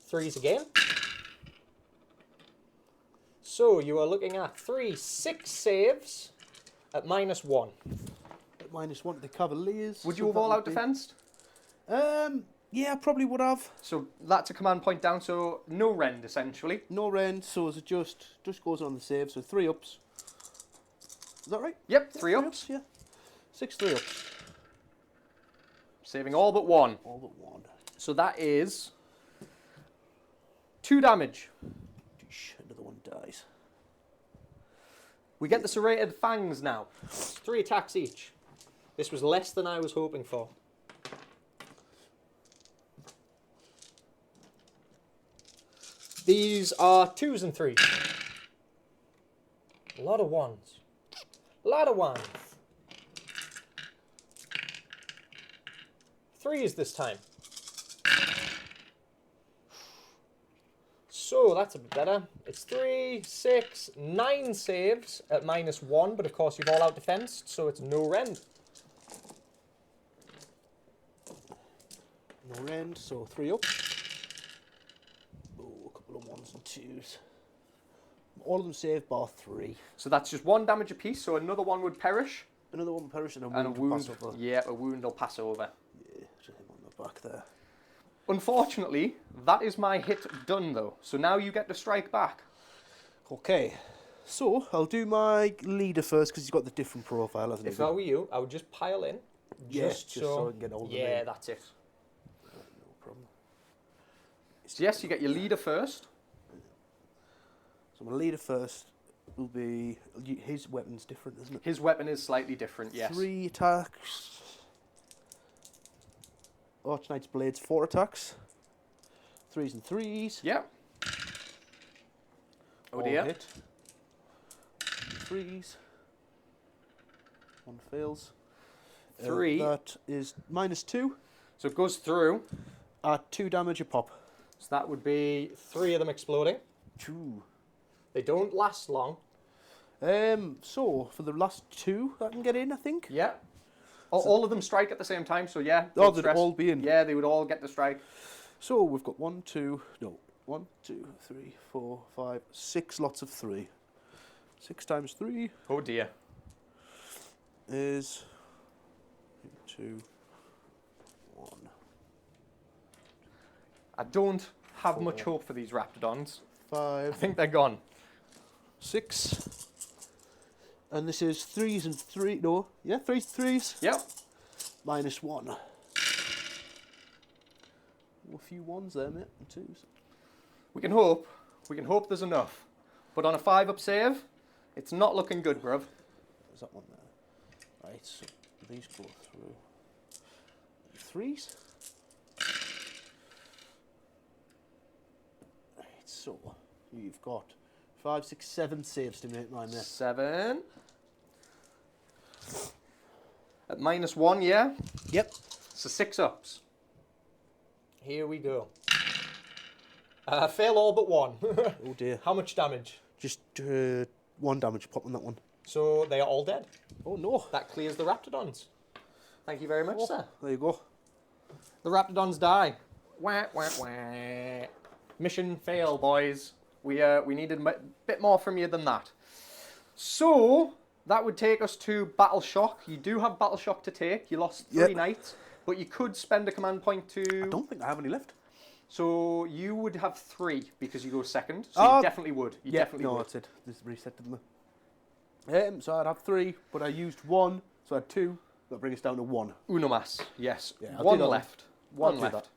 Threes again. So you are looking at 6 saves at -1. At -1 to the Cavaliers. Would you so have that all out be- defensed? Yeah, I probably would have. So that's a command point down, so no rend essentially. No rend, so as it just goes on the save, so 3 ups. Is that right? Yep, Yeah, 3 ups. Yeah. 6 3 ups. Saving all but 1. All but 1. So that is 2 damage. Another one dies. We get the serrated fangs now. 3 attacks each. This was less than I was hoping for. These are 2s and 3s. A lot of 1s. A lot of 1s. 3s this time. So that's a bit better. It's 3, 6, 9 saves at -1, but of course you've all out defensed, so it's no rend. No rend, so 3 up. Oh, a couple of 1s and 2s. All of them save bar 3. So that's just 1 damage apiece, so another one would perish. Another one perish and a And a wound. wound, Pass over. yeah, a wound will pass over. Yeah, just him on the back there. Unfortunately, that is my hit done though. So now you get to strike back. Okay, so I'll do my leader first because he's got the different profile, hasn't he? If I were you, I would just pile in. Just so I can get all of them Yeah, in. that's it. No problem. So yes, you get your leader first. So my leader first will be, his weapon's different, isn't it? His weapon is slightly different, yes. 3 attacks. Archnight's Blades, 4 attacks. 3s and 3s. Yeah. Oh All dear. hit. 3s. 1 fails. 3. That is -2 So it goes through. at 2 damage a pop. So that would be 3 of them exploding. 2. They don't last long. So for the last 2 that I can get in, I think. Yeah. All of them strike at the same time, so yeah. Oh, don't they'd stress. all be in. Yeah, they would all get the strike. So we've got 1, 2, 3, 4, 5, 6 lots of 3. 6 times 3 Oh dear. is 2, 1. I don't have 4, much hope for these Raptidons. I 5, think they're gone. 6. And this is 3s and 3. No, yeah, 3s, 3s. Yep. -1. A few 1s there, mate, and 2s. We can hope. We can hope there's enough. But on a 5-up save, it's not looking good, bruv. There's that one there. Right, so these go through. 3s. Right, so you've got 5, 6, 7 saves to make mine there. 7. At -1, yeah? Yep. So 6 ups. Here we go. Fail all but 1. Oh dear. How much damage? Just 1 damage pop on that one. So they are all dead. Oh no. That clears the Raptidons. Thank you very much, sir. There you go. The Raptidons die. Wah, wah, wah. Mission fail, boys. We needed a bit more from you than that. So, that would take us to Battle Shock. You do have Battle Shock to take. You lost 3 Yep. knights, but you could spend a command point to... I don't think I have any left. So you would have 3 because you go second. So you definitely would. You definitely would. that's it. This reset didn't it? So I'd have 3, but I used 1, so I had 2. That'll bring us down to 1. Uno mas. Yes. Yeah, I'll do One that one. left. I'll One do left.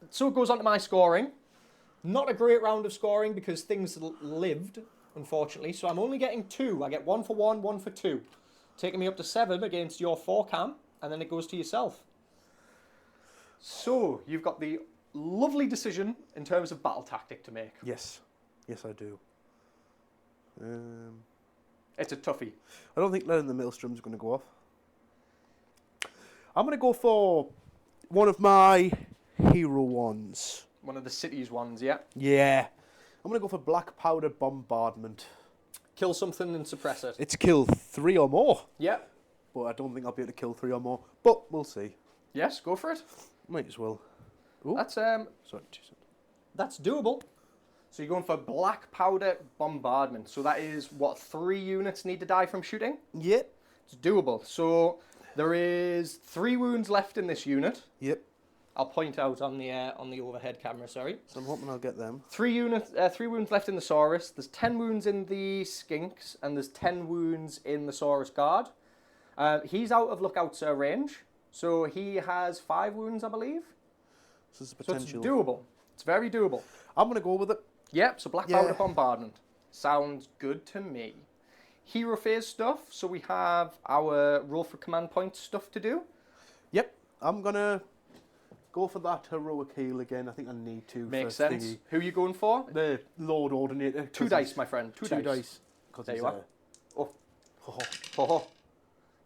So it goes on to my scoring. Not a great round of scoring because things lived, unfortunately. So I'm only getting 2. I get 1 for 1, 1 for 2. Taking me up to 7 against your 4 Cam, and then it goes to yourself. So you've got the lovely decision in terms of battle tactic to make. Yes. Yes, I do. It's a toughie. I don't think letting the maelstrom's going to go off. I'm going to go for one of my hero ones. One of the cities ones, yeah. Yeah. I'm going to go for black powder bombardment. Kill something and suppress it. It's kill 3 or more. Yeah. But I don't think I'll be able to kill 3 or more. But we'll see. Yes, go for it. Might as well. Ooh. That's Sorry. That's doable. So you're going for black powder bombardment. So that is what 3 units need to die from shooting. Yep. It's doable. So there is 3 wounds left in this unit. Yep. I'll point out on the overhead camera. Sorry. So I'm hoping I'll get them. 3 wounds left in the Saurus. There's 10 wounds in the Skinks, and there's 10 wounds in the Saurus Guard. He's out of lookout range, so he has 5 wounds, I believe. So there's a So it's potential. doable. It's very doable. I'm going to go with it. Yep, so black powder bombardment. Sounds good to me. Hero phase stuff, so we have our roll for command point stuff to do. Yep. I'm going to go for that heroic heal again. I think I need to. Makes for sense. thingy. Who are you going for? The Lord Ordinator. 2 dice, my friend. 2 2 dice. dice. There you are. Oh. Oh.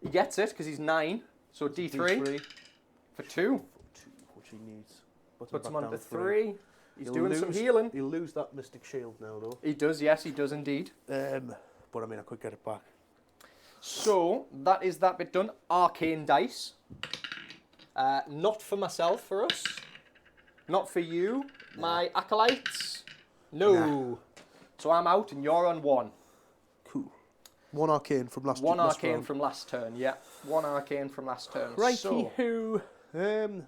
He gets it because he's 9. So D3 for 2. Which he needs. Puts him on to 3. He's doing some healing. He'll lose that Mystic Shield now, though. He does, yes, he does indeed. But I mean, I could get it back. So that is that bit done. Arcane dice. Not for myself, for us. Not for you, my acolytes. No. Nah. So I'm out and you're on 1. Cool. 1 arcane from last. 1 last arcane round. from last turn. Yeah, 1 arcane from last turn. Righty So, who?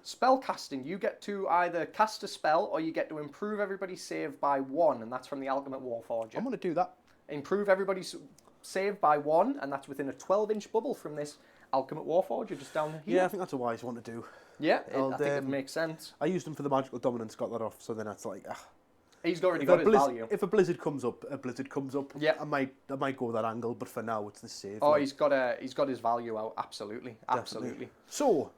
spell casting. You get to either cast a spell or you get to improve everybody's save by 1, and that's from the Alchemist Warforger. I'm going to do that. Improve everybody's save by 1, and that's within a 12-inch bubble from this Alchemist Warforger just down here. Yeah, I think that's a wise one to do. Yeah, I think it makes sense. I used them for the magical dominance, got that off, so then it's like, He's already got his value. If a blizzard comes up, a blizzard comes up. Yeah. I might go that angle, but for now it's the save. Oh, like. he's got his value out. Absolutely. Definitely. So,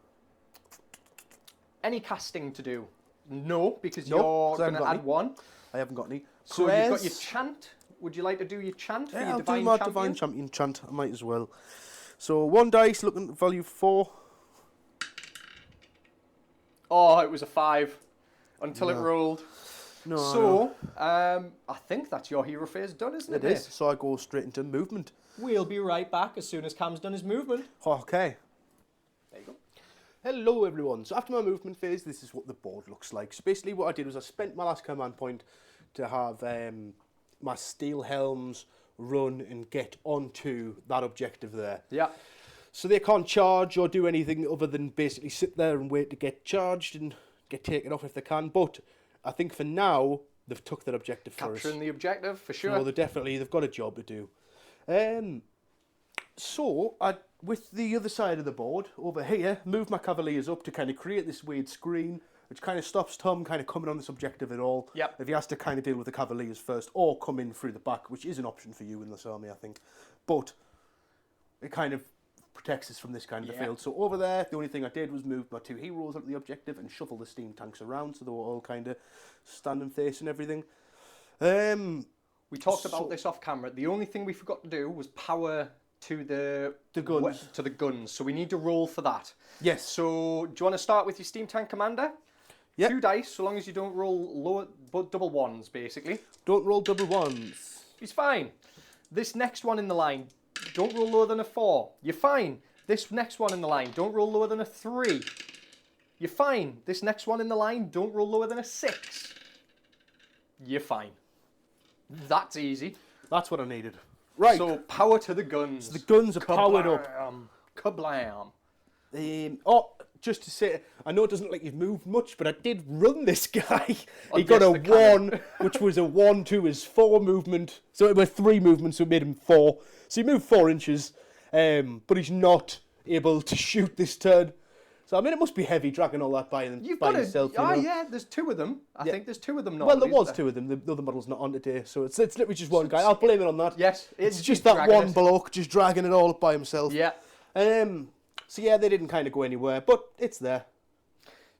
any casting to do? No, because Nope, you're 'cause I going haven't to got add any. 1. I haven't got any. So you've got Prayers. your chant. Would you like to do your chant for Yeah, your I'll divine do my champion? divine champion chant. I might as well. So 1 dice, looking at value 4. Oh, it was a 5 until it No. rolled. No, So, I think that's your hero phase done, isn't it? it is. So I go straight into movement. We'll be right back as soon as Cam's done his movement. Okay. There you go. Hello everyone. So after my movement phase, this is what the board looks like. So basically what I did was I spent my last command point to have my steel helms run and get onto that objective there. Yeah. So they can't charge or do anything other than basically sit there and wait to get charged and get taken off if they can. But I think for now, they've took that objective for us. Capturing the objective, for sure. No, they've got a job to do. So, with the other side of the board, over here, move my cavaliers up to kind of create this weird screen, which kind of stops Tom kind of coming on this objective at all. Yep. If he has to kind of deal with the cavaliers first, or come in through the back, which is an option for you in this army, I think. But it kind of protects us from this kind of Yeah. field. So over there, the only thing I did was move my 2 heroes up the objective and shuffle the steam tanks around, so they were all kind of standing facing everything. We talked about this off camera. The only thing we forgot to do was power to the guns. To the guns. So we need to roll for that. Yes. So do you want to start with your steam tank commander? Yep. 2 dice, so long as you don't roll lower, but double 1s basically. Don't roll double 1s. He's fine. This next one in the line, don't roll lower than a 4. You're fine. This next one in the line, don't roll lower than a 3. You're fine. This next one in the line, don't roll lower than a 6. You're fine. That's easy. That's what I needed. Right. So power to the guns. The guns are powered up. Kablam. Oh, just to say, I know it doesn't look like you've moved much, but I did run this guy. Oh, He got yes, a the cannon. 1, which was a 1 to his 4 movement. So it was 3 movements, so it made him 4. So he moved 4 inches, but he's not able to shoot this turn. So, I mean, it must be heavy dragging all that by yourself. You know? Yeah, there's 2 of them. I think there's 2 of them now. Well, there was 2 of them. The other model's not on today, so it's literally just one guy. I'll blame it on that. Yes, It's he's just that dragging one it. bloke just dragging it all up by himself. Yeah. So yeah, they didn't kind of go anywhere, but it's there.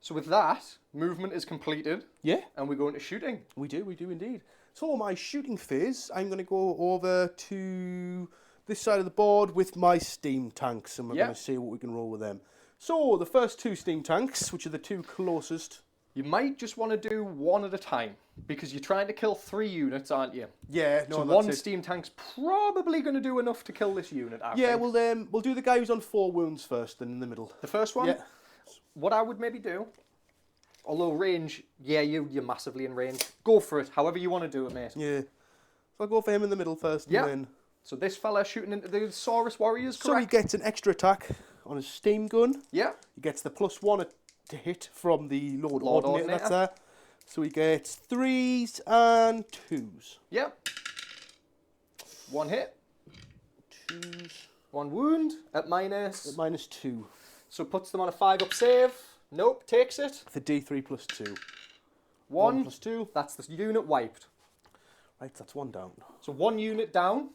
So with that, movement is completed, Yeah, and we go into shooting. we do indeed. So my shooting phase, I'm going to go over to this side of the board with my steam tanks, and we're Yeah. going to see what we can roll with them. So the first 2 steam tanks, which are the 2 closest. You might just want to do one at a time, because you're trying to kill 3 units, aren't you? Yeah, no, So that's one it. steam tank's probably going to do enough to kill this unit, I Yeah, think. we'll do the guy who's on 4 wounds first, then in the middle. The first one? Yeah. What I would maybe do, although range, yeah, you're massively in range. Go for it, however you want to do it, mate. Yeah. So I'll go for him in the middle first, Yeah. and then... So this fella shooting into the Saurus warriors, So he correct? gets an extra attack on his steam gun. Yeah. He gets the +1 to hit from the Lord Lord Ordinator that's Ordinator. there. So he gets 3s and 2s. Yeah. 1 hit, 2s 1 wound at minus. at -2. So puts them on a 5-up save. Nope, takes it. For D3 +2. 1 +2. That's the unit wiped. Right, that's 1 down. So 1 unit down.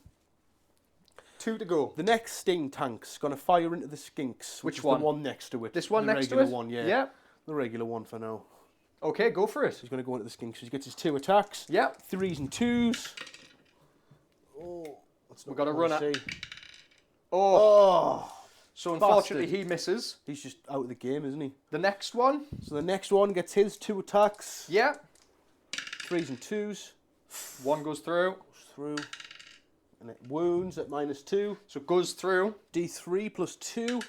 2 to go. The next sting tank's going to fire into the skinks. Which is one? The one next to it. This one the next to regular it? one, yeah. Yeah. The regular one for now. Okay, go for it. He's going to go into the skinks. So he gets his 2 attacks. Yeah. 3s and 2s. Oh, that's not We've got a what I runner. see. Oh. Oh, So unfortunately bastard. He misses. he's just out of the game, isn't he? The next one. So the next one gets his 2 attacks. Yeah. 3s and 2s. 1 goes through. Goes through. And it wounds at -2. So it goes through. D3 +2.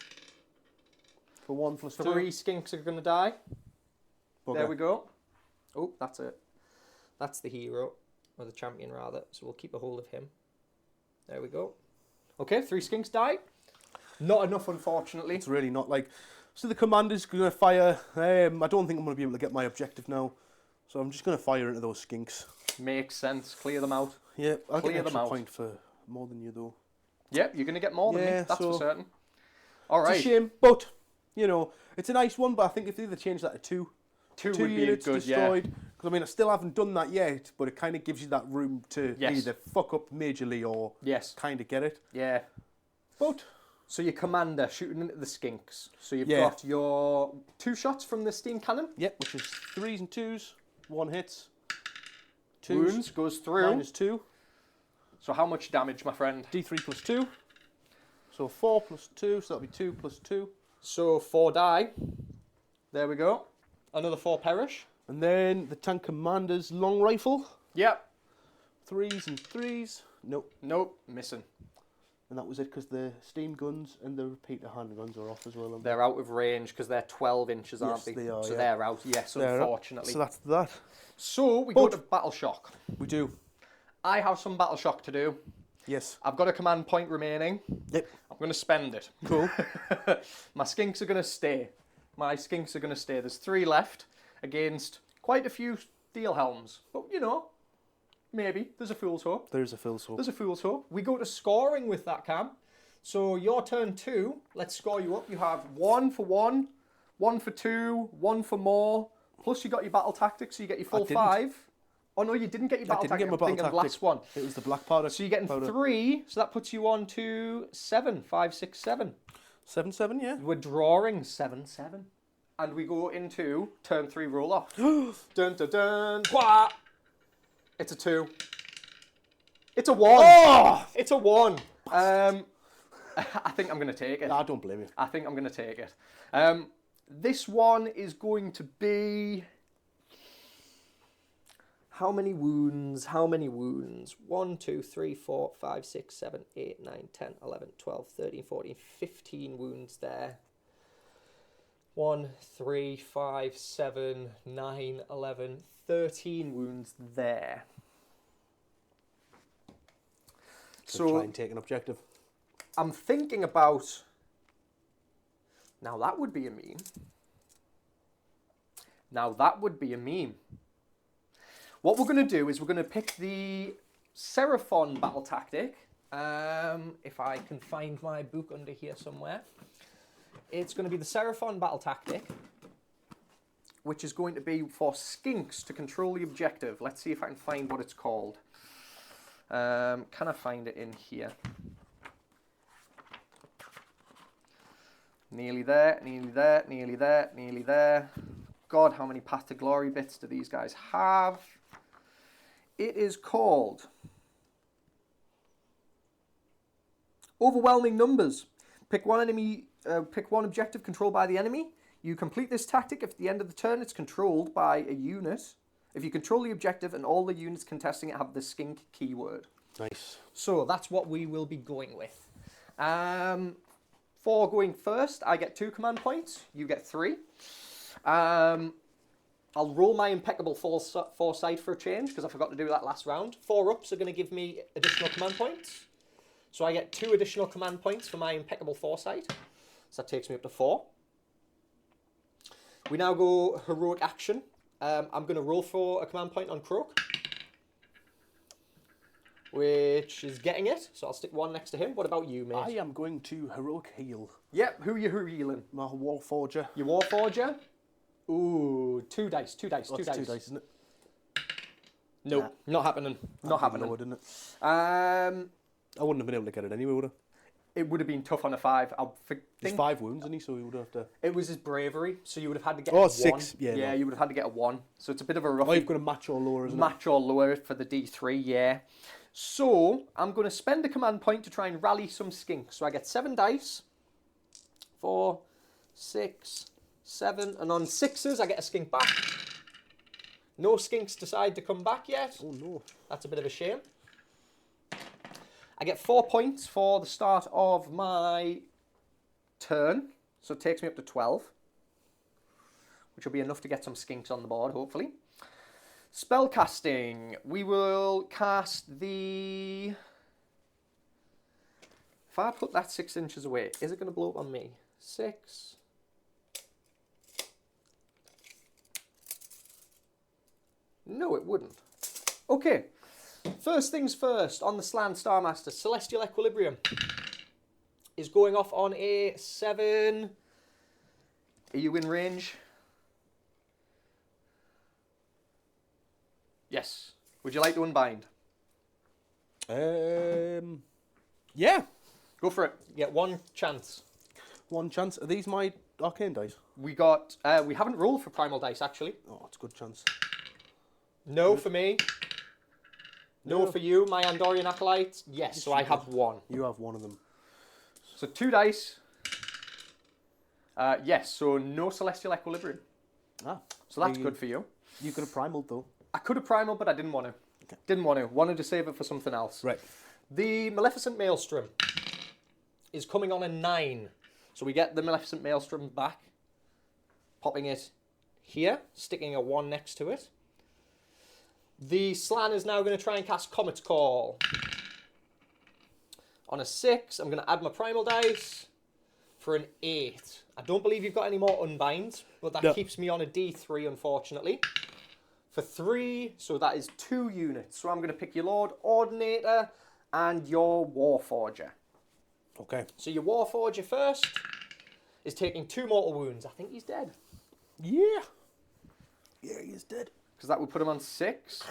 For 1 +2. 3 skinks are going to die. Bugger. There we go. Oh, that's it. That's the hero. Or the champion, rather. So we'll keep a hold of him. There we go. Okay, 3 skinks die. Not enough, unfortunately. It's really not like... So the commander's going to fire... I don't think I'm going to be able to get my objective now. So I'm just going to fire into those skinks. Makes sense. Clear them out. Yeah, I'll get Clear an them extra out. point for more than you, though. Yep, you're going to get more than me. Yeah, That's so- for certain. All right. It's a shame, but, you know, it's a nice one, but I think if they either change that to 2... 2 2 would be units good, destroyed. Because, I mean, I still haven't done that yet, but it kind of gives you that room to Yes. either fuck up majorly or Yes. kind of get it. Yeah. But, So your commander shooting into the skinks. So you've Yeah. got your 2 shots from the steam cannon. yep, which is 3s and 2s, 1 hits, 2s, Wounds goes through. -2, So how much damage, my friend? D3 +2. So 4 +2, so that'll be 2 +2. So 4 die. There we go. Another 4 perish. And then the tank commander's long rifle, Yep. 3s and 3s. Nope. Nope. Missing. And that was it because the steam guns and the repeater handguns are off as well. They're out of range because they're 12 inches, aren't Yes, they? they are, So yeah. they're out. Yes, They're up. unfortunately. So that's that. So we go But- to Battle Shock. We do. I have some Battle Shock to do. Yes. I've got a command point remaining. Yep. I'm going to spend it. Cool. My skinks are going to stay. My skinks are going to stay. There's 3 left against quite a few steel helms. But, you know, maybe. There's a fool's hope. There's a fill soap. There's a fool's hope. We go to scoring with that, Cam. So your turn 2, let's score you up. You have 1 for 1, 1 for 2, 1 for more. Plus you got your battle tactics, so you get your full didn't. 5. Oh no, you didn't get your battle didn't get tactic. my I'm battle thinking tactic. the last one. It was the black powder. So you're getting powder. 3, so that puts you on to 7, 5, 6, 7. 7-7, yeah. We're drawing 7-7. And we go into turn 3 roll off. Dun dun dun. Wah! It's a 2. It's a 1. Oh! It's a 1. I think I'm going to take it. I don't blame you. I think I'm going to take it. This one is going to be... How many wounds? How many wounds? 1, 2, 3, 4, 5, 6, 7, 8, 9, 10, 11, 12, 13, 14, 15 wounds there. 1, 3, 5, 7, 9, 11, 13 wounds there. So try and take an objective. I'm thinking about Now that would be a meme. Now that would be a meme. What we're going to do is we're going to pick the Seraphon battle tactic. If I can find my book under here somewhere. It's going to be the Seraphon battle tactic, which is going to be for skinks to control the objective. Let's see if I can find what it's called. Can I find it in here? Nearly there, nearly there, nearly there, nearly there. God, how many Path to Glory bits do these guys have? It is called Overwhelming Numbers. Pick one objective controlled by the enemy. You complete this tactic if at the end of the turn it's controlled by a unit. If you control the objective and all the units contesting it have the skink keyword. Nice. So that's what we will be going with. For going first, I get 2 command points. You get 3. I'll roll my impeccable foresight for a change because I forgot to do that last round. 4 ups are going to give me additional command points. So I get 2 additional command points for my impeccable foresight. So that takes me up to 4. We now go heroic action. I'm going to roll for a command point on Croak, which is getting it. So I'll stick 1 next to him. What about you, mate? I am going to heroic heal. Yep, who are you healing? My Warforger. Your Warforger? Ooh, 2 dice, 2 dice, 2 That's dice. 2 dice, isn't it? Nope, not happening. Not happening. Lower, didn't it? I I wouldn't have been able to get it anyway, would I? It would have been tough on a 5. He's 5 wounds, isn't he? So he would have to... It was his bravery, so you would have had to get Oh, a 1. 6. Yeah, Yeah, no. you would have had to get a 1. So it's a bit of a rough. Oh, you've got to match or lower, isn't it? Match or lower for the D3, yeah. So I'm going to spend a command point to try and rally some skinks. So I get 7 dice. 4, 6, 7. And on 6s, I get a skink back. No skinks decide to come back yet. Oh, no. That's a bit of a shame. I get 4 points for the start of my turn. So it takes me up to 12. Which will be enough to get some skinks on the board, hopefully. Spell casting. We will cast the... If I put that 6 inches away, is it going to blow up on me? 6. No, it wouldn't. Okay. First things first, on the Slan Starmaster, Celestial Equilibrium is going off on a 7. Are you in range? Yes. Would you like to unbind? Yeah. Go for it. You get 1 chance. 1 chance. Are these my arcane dice? We got... we haven't rolled for Primal Dice, actually. Oh, it's a good chance. No for me. No for you, my Andorian Acolyte. Yes, so I have 1. You have 1 of them. So 2 dice. Yes, so no Celestial Equilibrium. Ah. So that's good for you. You could have primaled, though. I could have Primal, but I didn't want to. Okay. Didn't want to. Wanted to save it for something else. Right. The Maleficent Maelstrom is coming on a 9. So we get the Maleficent Maelstrom back. Popping it here. Sticking a 1 next to it. The Slan is now going to try and cast Comet's Call. On a 6, I'm going to add my Primal Dice for an 8. I don't believe you've got any more Unbinds, but that keeps me on a D3, unfortunately. For 3, so that is 2 units. So I'm going to pick your Lord Ordinator and your Warforger. Okay. So your Warforger first is taking 2 mortal wounds. I think he's dead. Yeah. Yeah, he is dead. Because that would put him on 6.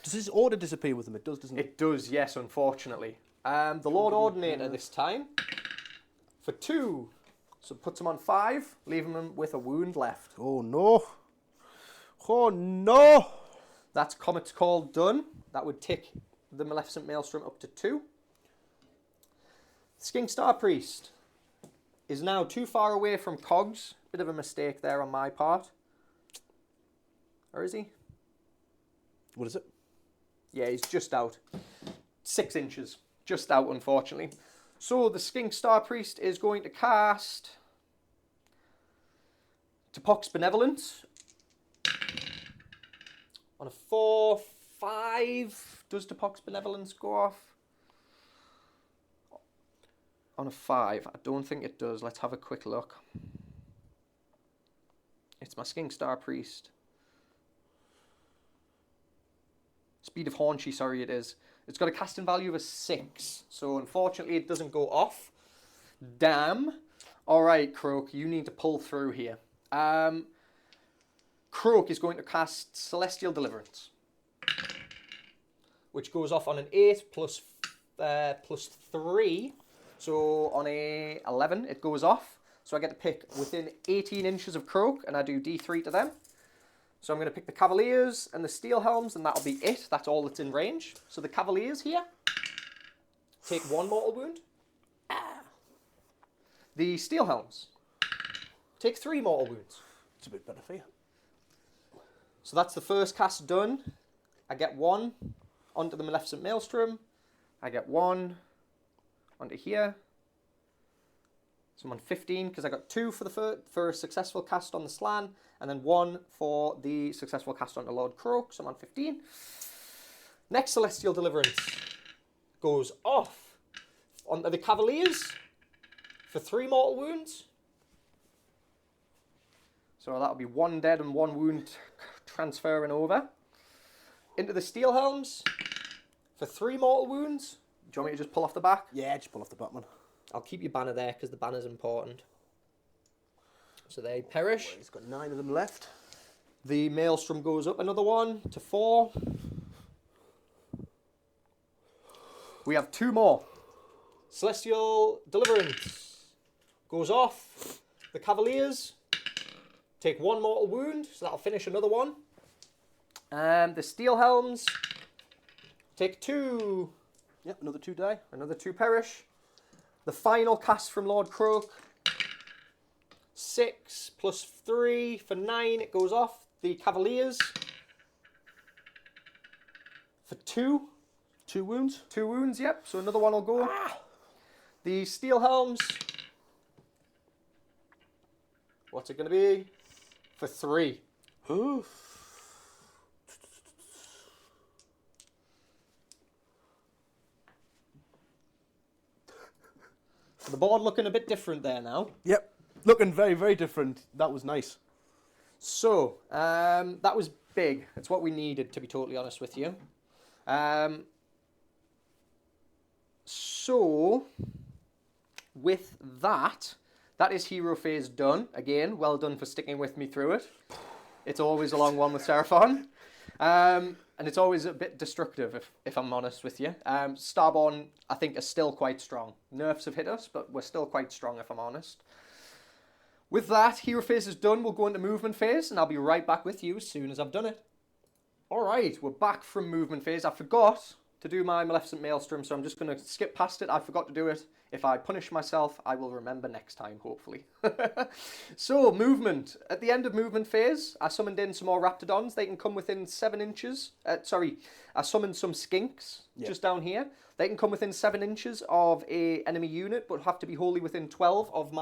Does his order disappear with him? It does, doesn't it? It does, yes, unfortunately. The Lord Ordinator this time for 2. So puts him on 5, leaving him with a wound left. Oh, no. Oh, no. That's Comet's Call done. That would tick the Maleficent Maelstrom up to 2. Skink Star Priest is now too far away from Cogs. Bit of a mistake there on my part. Or is he? What is it? Yeah, he's just out. 6 inches. Just out, unfortunately. So the Skink Star Priest is going to cast Topok's Benevolence. On a 4, 5, does Topok's Benevolence go off? On a 5, I don't think it does. Let's have a quick look. It's my Skink Star Priest. Speed of Haunchy, sorry it is. It's got a casting value of a 6. So unfortunately it doesn't go off. Damn. Alright, Croak, you need to pull through here. Croak is going to cast Celestial Deliverance, which goes off on an 8 plus 3. So on a 11 it goes off. So I get to pick within 18 inches of Croak, and I do D3 to them. So I'm going to pick the Cavaliers and the Steel Helms, and that'll be it. That's all that's in range. So the Cavaliers here take 1 mortal wound. The Steel Helms take 3 mortal wounds. It's a bit better for you. So that's the first cast done. I get 1 onto the Maleficent Maelstrom. I get 1 onto here. So I'm on 15 because I got 2 for a successful cast on the Slan, and then 1 for the successful cast on the Lord Croak. So I'm on 15. Next Celestial Deliverance goes off onto the Cavaliers for 3 mortal wounds. So that'll be 1 dead and 1 wound transferring over. Into the Steel Helms for 3 mortal wounds. Do you want me to just pull off the back? Yeah, just pull off the back, man. I'll keep your banner there because the banner's important. So they perish. He's got 9 of them left. The Maelstrom goes up another 1 to 4. We have 2 more. Celestial Deliverance goes off. The Cavaliers take 1 mortal wound, so that'll finish another 1. The Steel Helms take 2. Yep, another 2 die. Another 2 perish. The final cast from Lord Croak. 6 plus 3 for 9. It goes off. The Cavaliers for 2. 2 wounds. 2 wounds, yep. So another 1 will go. The Steel Helms. What's it going to be? For 3. The board looking a bit different there now. Yep, looking very, very different. That was nice. So, that was big. It's what we needed, to be totally honest with you. So, with that, that is Hero Phase done. Again, well done for sticking with me through it. It's always a long one with Seraphon. And it's always a bit destructive, if I'm honest with you. Starborne, I think, is still quite strong. Nerfs have hit us, but we're still quite strong, if I'm honest. With that, Hero Phase is done. We'll go into Movement Phase, and I'll be right back with you as soon as I've done it. Alright, we're back from Movement Phase. I forgot to do my Maleficent Maelstrom, so I'm just going to skip past it. I forgot to do it. If I punish myself, I will remember next time, hopefully. So, movement. At the end of Movement Phase, I summoned in some more Raptidons. They can come within 7 inches. I summoned some Skinks just down here. They can come within 7 inches of a enemy unit, but have to be wholly within 12 of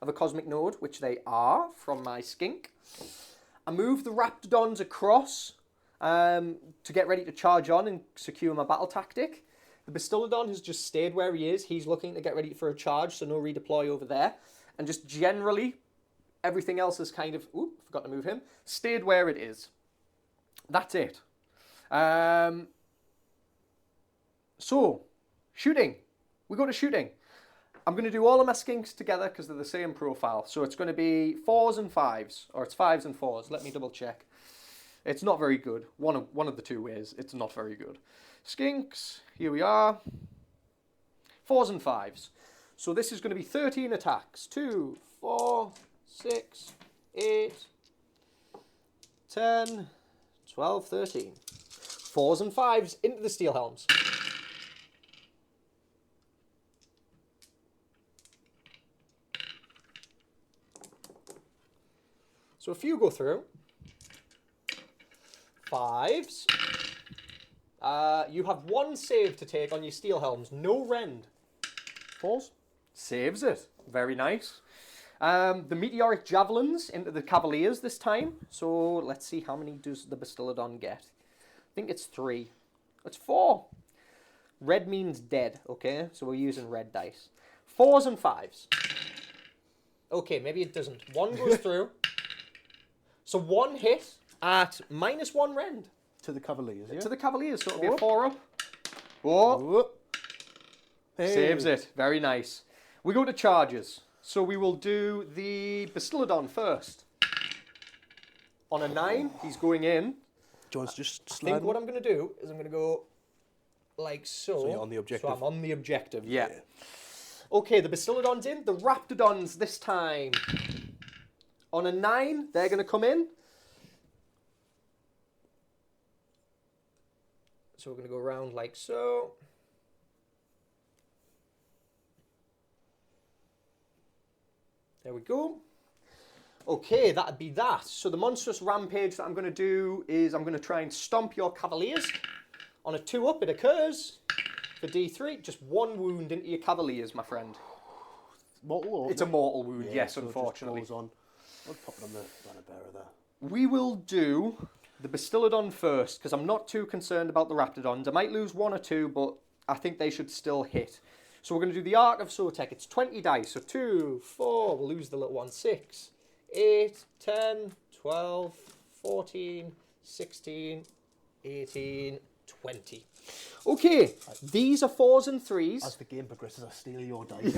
a Cosmic Node, which they are from my Skink. I moved the Raptidons across to get ready to charge on and secure my battle tactic. The Bastiladon has just stayed where he is. He's looking to get ready for a charge, so no redeploy over there. And just generally, everything else is kind of, forgot to move him, stayed where it is. That's it. So, shooting. We go to shooting. I'm going to do all of my Skinks together because they're the same profile. So it's going to be 4s and 5s, or it's 5s and 4s. Let me double check. It's not very good. One of the 2 ways, it's not very good. Skinks, here we are. 4s and 5s. So this is going to be 13 attacks. 2, 4, 6, 8, 10, 12, 13. 4s and 5s into the Steel Helms. So a few go through. 5s. You have 1 save to take on your Steel Helms. No rend. 4s. Saves it. Very nice. The Meteoric Javelins into the Cavaliers this time. So let's see how many does the Bastiladon get. I think it's 3. It's 4. Red means dead, okay? So we're using red dice. 4s and 5s. Okay, maybe it doesn't. 1 goes through. So 1 hit at -1 rend To the Cavaliers, yeah? to the Cavaliers. So it'll be a 4 up. Oh, Whoop. Hey. saves it. Very nice. We go to charges. So we will do the Bastillodon first. On a 9, he's going in. John's just I sliding. think what I'm going to do is I'm going to go like so. So you're on the objective. So I'm on the objective, yeah. Okay, the Bastillodon's in. The Raptidons this time. On a 9, they're going to come in. So we're going to go around like so. There we go. Okay, that'd be that. So the monstrous rampage that I'm going to do is I'm going to try and stomp your Cavaliers. On a 2 up, it occurs. For D3, just 1 wound into your Cavaliers, my friend. Mortal, It's a mortal wound, yeah, yes, so it just unfortunately. goes on. I'll pop it on the banner bearer there. We will do the Bastillodon first, because I'm not too concerned about the Raptidons. I might lose 1 or 2, but I think they should still hit. So we're going to do the Arc of Sotek. It's 20 dice, so 2, 4, we'll lose the little one, 6, 8, 10, 12, 14, 16, 18, 20. Okay, these are 4s and 3s. As the game progresses, I steal your dice.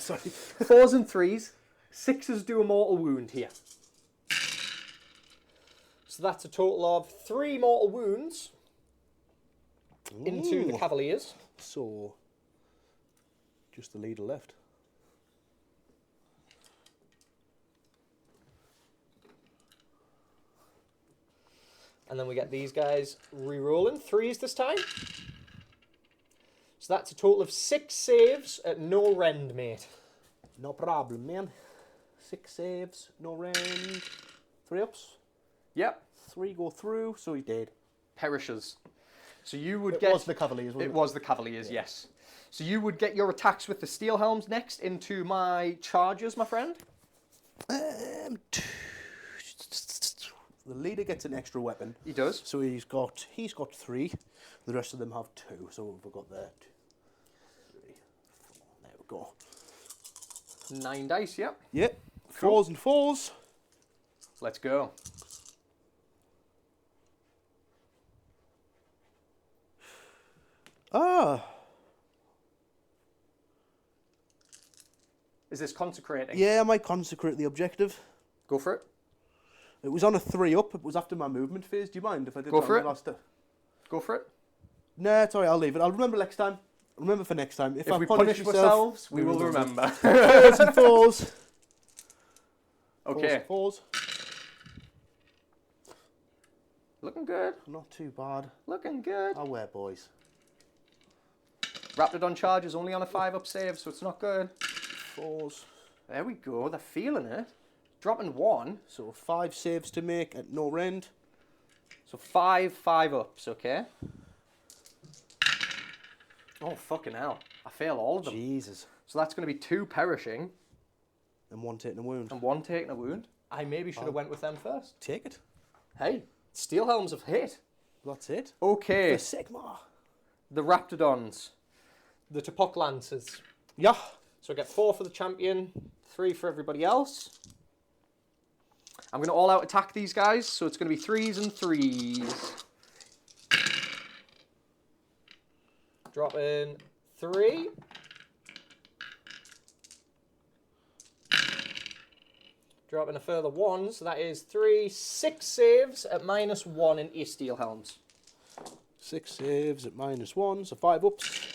Sorry. 4s and 3s. 6s do a mortal wound here. So that's a total of 3 mortal wounds into the Cavaliers. So, just the leader left. And then we get these guys re-rolling. 3s this time. So that's a total of 6 saves at no rend, mate. No problem, man. 6 saves, no rend. 3 ups. Yep. 3 go through, so he's dead. Perishes. So you would It get... was the Cavaliers, wasn't It it? was the Cavaliers, yes. So you would get your attacks with the Steel Helms next into my charges, my friend. The leader gets an extra weapon. He does. So he's got 3. The rest of them have 2. So we've got there 2, 3, 4. There we go. 9 dice, yep. Yep. Cool. 4s and 4s. Let's go. Ah. Is this consecrating? Yeah, I might consecrate the objective. Go for it. It was on a 3 up. It was after my movement phase. Do you mind if I did Go that for on the it. last Go for it. No, it's alright, I'll leave it. I'll remember next time. Remember for next time. If I we punish myself, ourselves, we will remember. 4s and 4s. Okay. 4s. Looking good. Not too bad. Looking good. I'll wear boys. Raptidon charge is only on a 5 up save, so it's not good. 4s. There we go. They're feeling it. Dropping 1. So 5 saves to make at no rend. So 5 5 ups, okay? Oh, fucking hell. I fail all of them. Jesus. So that's going to be 2 perishing And 1 taking a wound. and 1 taking a wound. I maybe should have went with them first. Take it. Hey, Steel Helms have hit. That's it. Okay, For Sigmar. the Raptidons. The Topok Lancers. Yeah. So I get 4 for the champion, 3 for everybody else. I'm going to all-out attack these guys, so it's going to be 3s and 3s. Drop in 3. Drop in a further 1, so that is 3, 6 saves at -1 in your Steel Helms. 6 saves at -1, so 5 ups.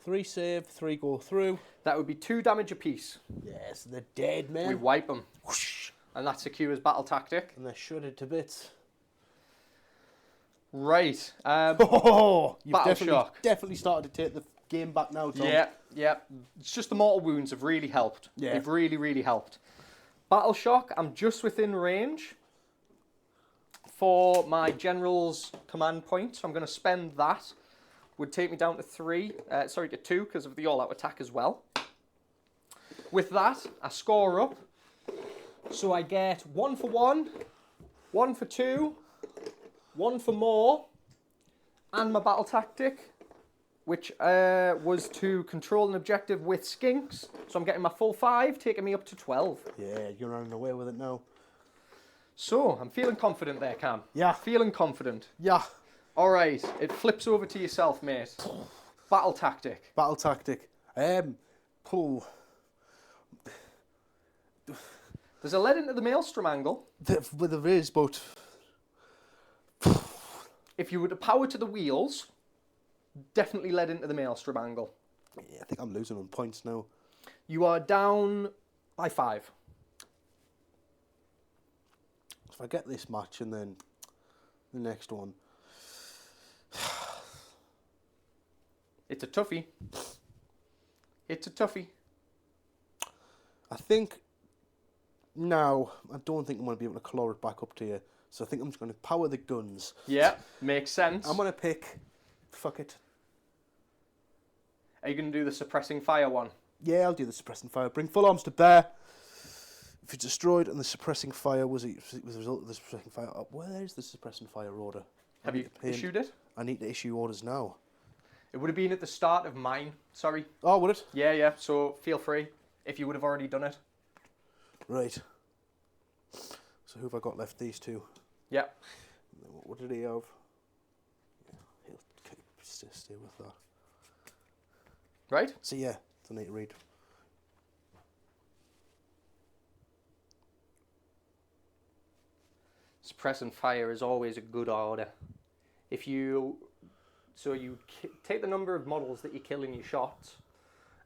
3 save, 3 go through. That would be 2 damage apiece. Yes, they're dead, man. We wipe them. And that's Secura's battle tactic. And they're shredded to bits. Right. Oh, you've Battle Shock. definitely started to take the game back now, Tom. Yeah, yeah. It's just the mortal wounds have really helped. Yeah. They've really, really helped. Battle Shock, I'm just within range for my general's command point. So I'm going to spend that. Would take me down to 2 because of the all-out attack as well. With that, I score up. So I get 1 for 1, 1 for 2, 1 for more, and my battle tactic, which was to control an objective with skinks. So I'm getting my full 5, taking me up to 12. Yeah, you're running away with it now. So, I'm feeling confident there, Cam. Yeah. Feeling confident. Yeah. All right, it flips over to yourself, mate. Battle tactic. Battle tactic. Pull. There's a lead into the maelstrom angle. With the is, but If you were to power to the wheels, definitely led into the maelstrom angle. yeah, I think I'm losing on points now. You are down by 5. If I get this match and then the next one, It's a toughie. It's a toughie. I think now I don't think I'm going to be able to claw it back up to you. So I think I'm just going to power the guns. Yeah, makes sense. I'm going to pick. Fuck it. Are you going to do the suppressing fire one? Yeah, I'll do the suppressing fire. Bring full arms to bear. If it's destroyed and the suppressing fire was a result of the suppressing fire, where is the suppressing fire order? Have you issued it? I need to issue orders now. It would have been at the start of mine. Sorry. Oh, would it? Yeah. So feel free if you would have already done it. Right. So who have I got left? These two. Yeah. What did he have? Yeah, he'll stay with that. Right? So yeah, I need to read. Suppressing fire is always a good order. If you take the number of models that you kill in your shots,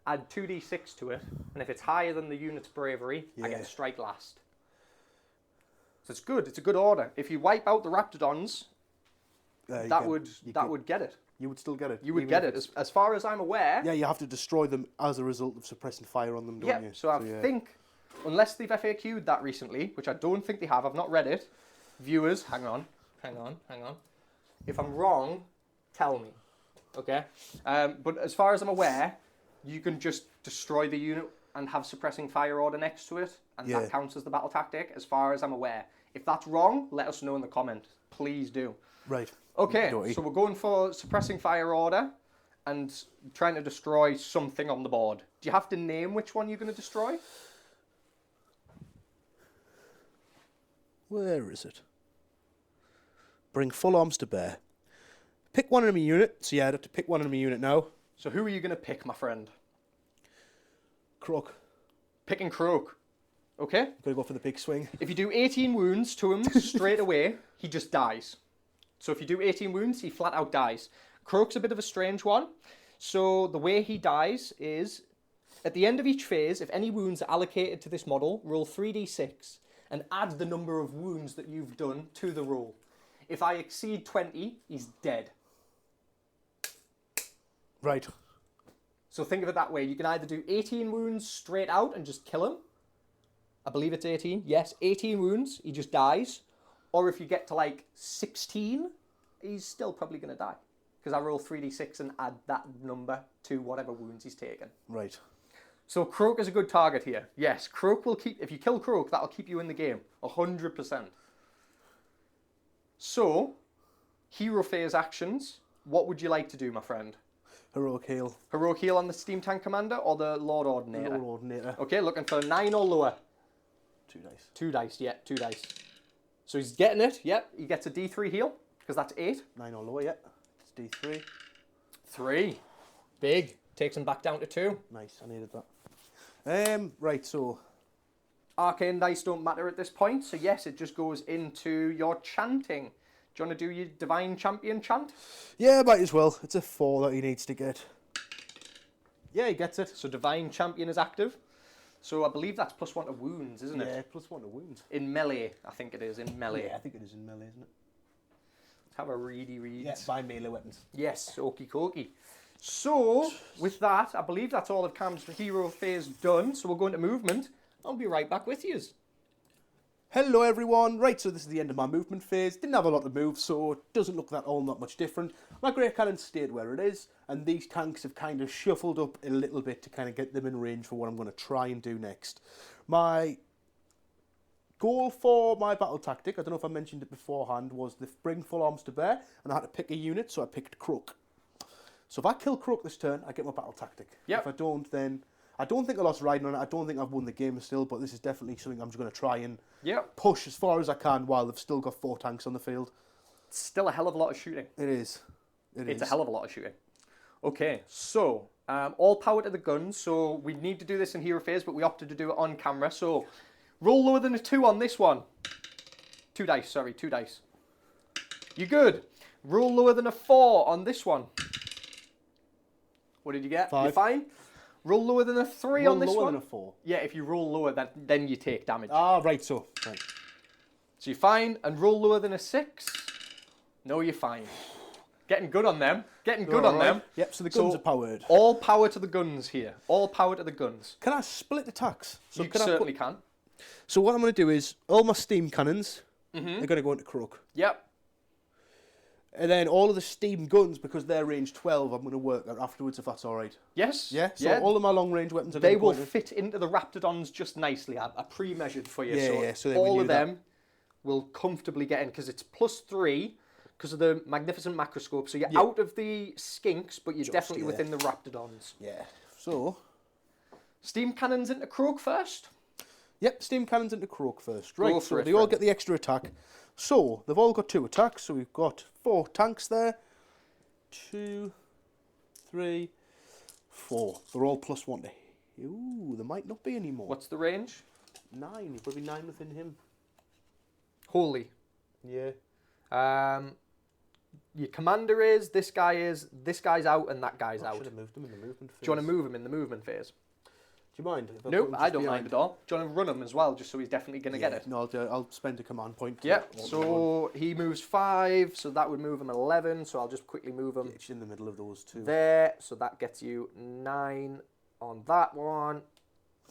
add 2d6 to it, and if it's higher than the unit's bravery, I get a strike last. So it's good. It's a good order. If you wipe out the Raptidons, that would get it. You would still get it. You would get it. As far as I'm aware. Yeah, you have to destroy them as a result of suppressing fire on them, don't you? So I think, unless they've FAQ'd that recently, which I don't think they have, I've not read it. Viewers, hang on. If I'm wrong, tell me. Okay? But as far as I'm aware, you can just destroy the unit and have suppressing fire order next to it, and that counts as the battle tactic, as far as I'm aware. If that's wrong, let us know in the comment. Please do. Right. Okay, so we're going for suppressing fire order and trying to destroy something on the board. Do you have to name which one you're going to destroy? Where is it? Bring full arms to bear. Pick one enemy unit. So yeah, I'd have to pick one enemy unit now. So who are you going to pick, my friend? Crook. Picking Croak. Okay. Gotta go for the big swing. If you do 18 wounds to him straight away, he just dies. So if you do 18 wounds, he flat out dies. Croak's a bit of a strange one. So the way he dies is, at the end of each phase, if any wounds are allocated to this model, roll 3d6 and add the number of wounds that you've done to the roll. If I exceed 20, he's dead. Right. So think of it that way. You can either do 18 wounds straight out and just kill him. I believe it's 18. Yes, 18 wounds, he just dies. Or if you get to like 16, he's still probably going to die. Because I roll 3d6 and add that number to whatever wounds he's taken. Right. So Croak is a good target here. Yes, Croak will keep... If you kill Croak, that'll keep you in the game. 100%. So, hero phase actions. What would you like to do, my friend? Heroic heal. Heroic heal on the Steam Tank Commander or the Lord Ordinator? Lord Ordinator. Okay, looking for a 9 or lower. 2 dice. 2 dice, yeah, 2 dice. So he's getting it, yep. He gets a D3 heal, because that's 8. 9 or lower, yeah. It's D3. 3. Big. Takes him back down to 2. Nice, I needed that. Right, so... Arcane dice don't matter at this point, so yes, it just goes into your chanting. Do you want to do your Divine Champion chant? Yeah, might as well. It's a 4 that he needs to get. Yeah, he gets it. So Divine Champion is active. So I believe that's +1 to wounds, isn't it? Yeah, +1 to wounds. In melee, I think it is, in melee. Yeah, I think it is in melee, isn't it? Let's have a read. Yeah, by melee weapons. Yes, okie dokie. So, with that, I believe that's all of Cam's hero phase done. So we're going to movement. I'll be right back with yous. Hello everyone. Right, so this is the end of my movement phase. Didn't have a lot to move, so it doesn't look that much different. My Great Cannon stayed where it is, and these tanks have kind of shuffled up a little bit to kind of get them in range for what I'm going to try and do next. My goal for my battle tactic, I don't know if I mentioned it beforehand, was to bring full arms to bear, and I had to pick a unit, so I picked Croak. So if I kill Croak this turn, I get my battle tactic. Yep. If I don't, then I don't think I lost riding on it. I don't think I've won the game still, but this is definitely something I'm just going to try and push as far as I can while they've still got 4 tanks on the field. It's still a hell of a lot of shooting. It is. It's a hell of a lot of shooting. Okay, so all power to the guns. So we need to do this in hero phase, but we opted to do it on camera. So roll lower than a 2 on this one. 2 dice, sorry, 2 dice. You good? Roll lower than a 4 on this one. What did you get? 5. You're fine. Roll lower than a 3 Roll on this lower one. than a 4. Yeah, if you roll lower, then you take damage. Ah, right, so. Right. So you're fine. And roll lower than a 6. No, you're fine. Getting good on them. Getting good on them. Yep, so the guns are powered. All power to the guns here. All power to the guns. Can I split attacks? So You certainly can. So what I'm going to do is, all my steam cannons are going to go into Crook. Yep. And then all of the steam guns, because they're range 12, I'm going to work out afterwards, if that's all right. Yes. Yeah? So all of my long-range weapons are going They to go will into... fit into the Raptidons just nicely. I pre-measured for you. Yeah, so so then we all knew of them will comfortably get in, because it's +3 because of the magnificent macroscope. So you're out of the skinks, but you're definitely within the Raptidons. Yeah. So... Steam cannons into Croak first. Yep, steam cannons into Croak first. Right, Go so for it, they all friend. get the extra attack. So, they've all got 2 attacks, so we've got 4 tanks there. 2, 3, 4. They're all +1 to... Ooh, there might not be any more. What's the range? 9. You've got to be 9 within him. Holy. Yeah. Your commander is, this guy's out, and that guy's I out. should have moved them in the movement phase. Do you want to move him in the movement phase? Do you mind? If Nope, put him I just don't behind? mind at all. Do you want to run him as well, just so he's definitely going to get it? No, I'll spend a command point. to Yeah, auto run. so he moves 5, so that would move him 11, so I'll just quickly move him It's in the middle of those 2. there, so that gets you 9 on that one,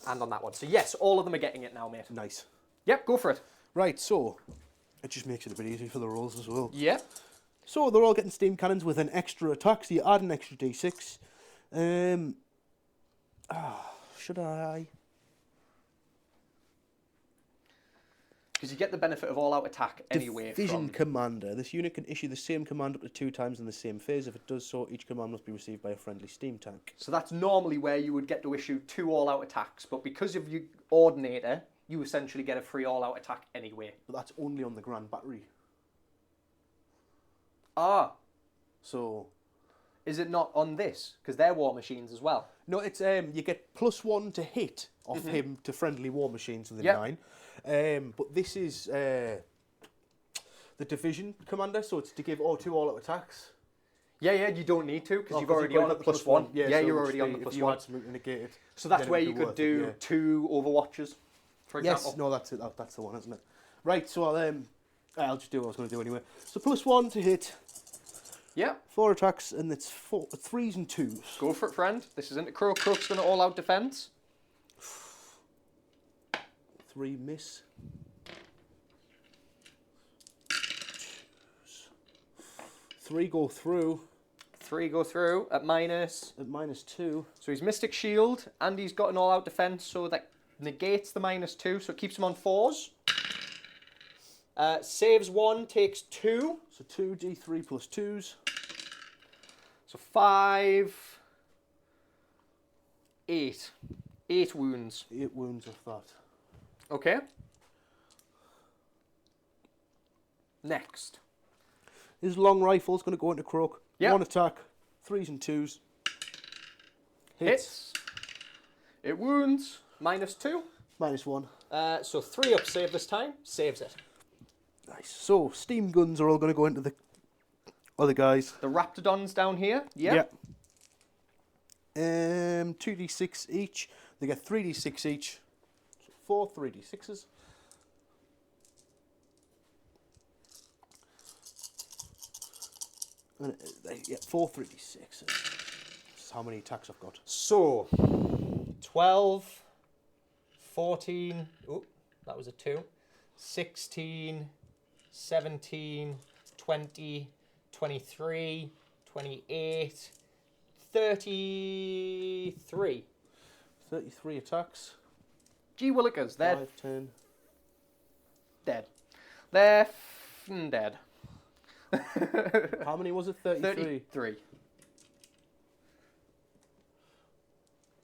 and on that one. So yes, all of them are getting it now, mate. Nice. Yep, go for it. Right, so it just makes it a bit easier for the rolls as well. Yep. So they're all getting steam cannons with an extra attack, so you add an extra d6. Should I? Because you get the benefit of all-out attack anyway. Division Commander. This unit can issue the same command up to 2 times in the same phase. If it does so, each command must be received by a friendly steam tank. So that's normally where you would get to issue 2 all-out attacks, but because of your Ordinator, you essentially get a free all-out attack anyway. But that's only on the Grand Battery. Ah, So... is it not on this? Because they're war machines as well. No, it's you get +1 to hit off him to friendly war machines within Yep. 9. But this is the Division Commander, so it's to give 2 all-out attacks. Yeah, you don't need to, because Oh, you've 'cause already got on the the +1. Yeah, so you're it already would on the be- if +1. you had something to negate it. So that's then where it'd you be could worth it, do yeah. 2 Overwatches, for example. Yes, no, that's it. That's the one, isn't it? Right, so I'll just do what I was going to do anyway. So +1 to hit, Yeah, 4 attacks, and it's 3s and 2s. go for it, friend. This is into Croak. Croak's going to all-out defense. 3 miss. 3 go through 3 go through at minus. at -2. So he's Mystic Shield, and he's got an all-out defense, so that negates the -2, so it keeps him on 4s. Saves 1, takes 2. So 2d3 plus 2s. So 5, 8. 8 wounds. 8 wounds off that. Okay. Next. His long rifle's going to go into Croak. Yep. 1 attack, 3s and 2s. Hits. It wounds. -2. -1. So 3 up save this time. Saves it. Nice. So steam guns are all going to go into the other guys. The Raptidons down here. Yeah. 2d6 each. They get 3d6 each. So 4 3d6s. And they get 4 3d6s. This is how many attacks I've got. So 12, 14. Oh, that was a 2. 16, 17, 20, 23, 28, 33. 33 attacks. Gee willikers, they're 5, 10. dead. They're dead. How many was it? 33. 33.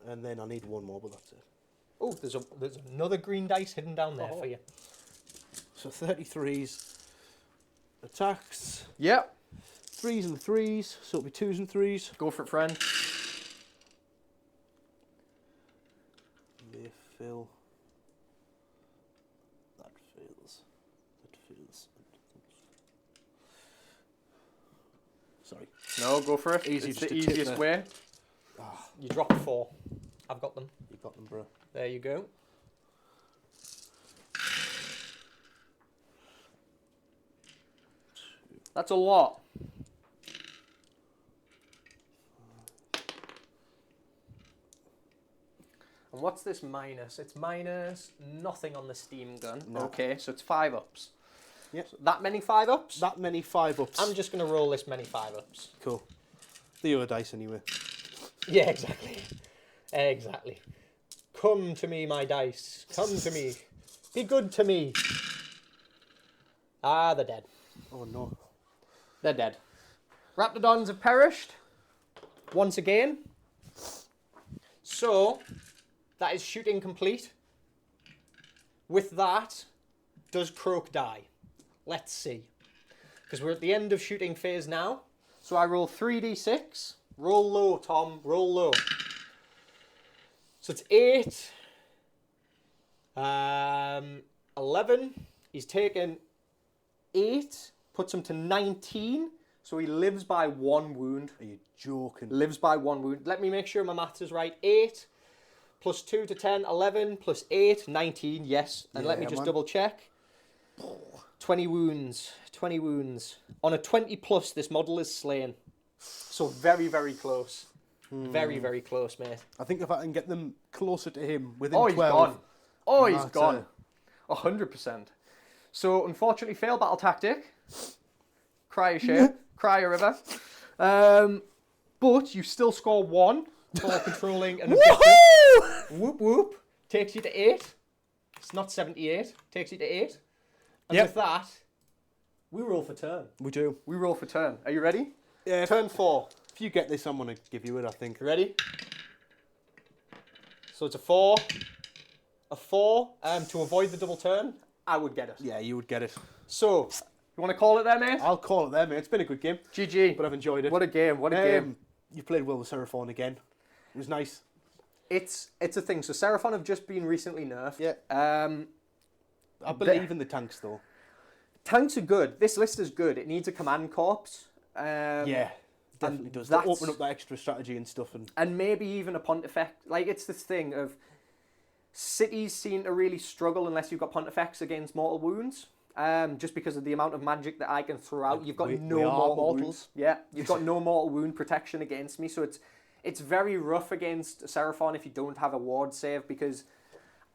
And then I need one more, but that's it. Oh, there's another green dice hidden down there for you. So 33s. Attacks. Yep. 3s and 3s. So it'll be 2s and 3s. Go for it, friend. They fill. That fills. That fills. Sorry. No, go for it. Easy, It's just the a tip easiest there. way. You drop 4. I've got them. You got them, bro. There you go. That's a lot. And what's this minus? It's minus nothing on the steam gun. No. Okay, so it's 5 ups. Yep. So that many 5 ups? That many 5 ups. I'm just going to roll this many 5 ups. Cool. The other dice anyway. Yeah, exactly. Exactly. Come to me, my dice. Come to me. Be good to me. Ah, they're dead. Oh no. They're dead. Raptidons have perished. Once again. So, that is shooting complete. With that, does Croak die? Let's see. Because we're at the end of shooting phase now. So I roll 3d6. Roll low, Tom. Roll low. So it's 8. 11. He's taken 8. Puts him to 19. So he lives by 1 wound. Are you joking? Lives by 1 wound. Let me make sure my maths is right. 8 plus 2 to 10, 11 plus 8, 19. Yes. And let me Yeah, just man. double check. 20 wounds. 20 wounds. On a 20 plus, this model is slain. So very, very close. Very, very close, mate. I think if I can get them closer to him within Oh, he's 12. gone. Oh, he's That's, gone. 100%. So, unfortunately, fail battle tactic. Cry a shame. Cry a river. But you still score 1 for controlling an objective. Woohoo! Whoop, whoop. Takes you to 8. It's not 78. Takes you to 8. And Yep. with that, we roll for turn. We do. We roll for turn. Are you ready? Yeah. Turn 4. If you get this, I'm going to give you it, I think. You ready? So it's a 4. A 4. To avoid the double turn, I would get it. Yeah, you would get it. So, you want to call it there, mate? I'll call it there, mate. It's been a good game, GG. but I've enjoyed it. What a game, what a game. You played well with Seraphon again. It was nice. It's a thing. So Seraphon have just been recently nerfed. Yeah. I believe in the tanks, though. Tanks are good. This list is good. It needs a command corps. Yeah, definitely does. They that's- open up that extra strategy and stuff. And And maybe even a Pontifex. Like, it's this thing of cities seem to really struggle unless you've got Pontifex against mortal wounds. Just because of the amount of magic that I can throw out. You've got We no are mortal mortals. wounds. Yeah, you've got no mortal wound protection against me. So it's very rough against Seraphon if you don't have a ward save, because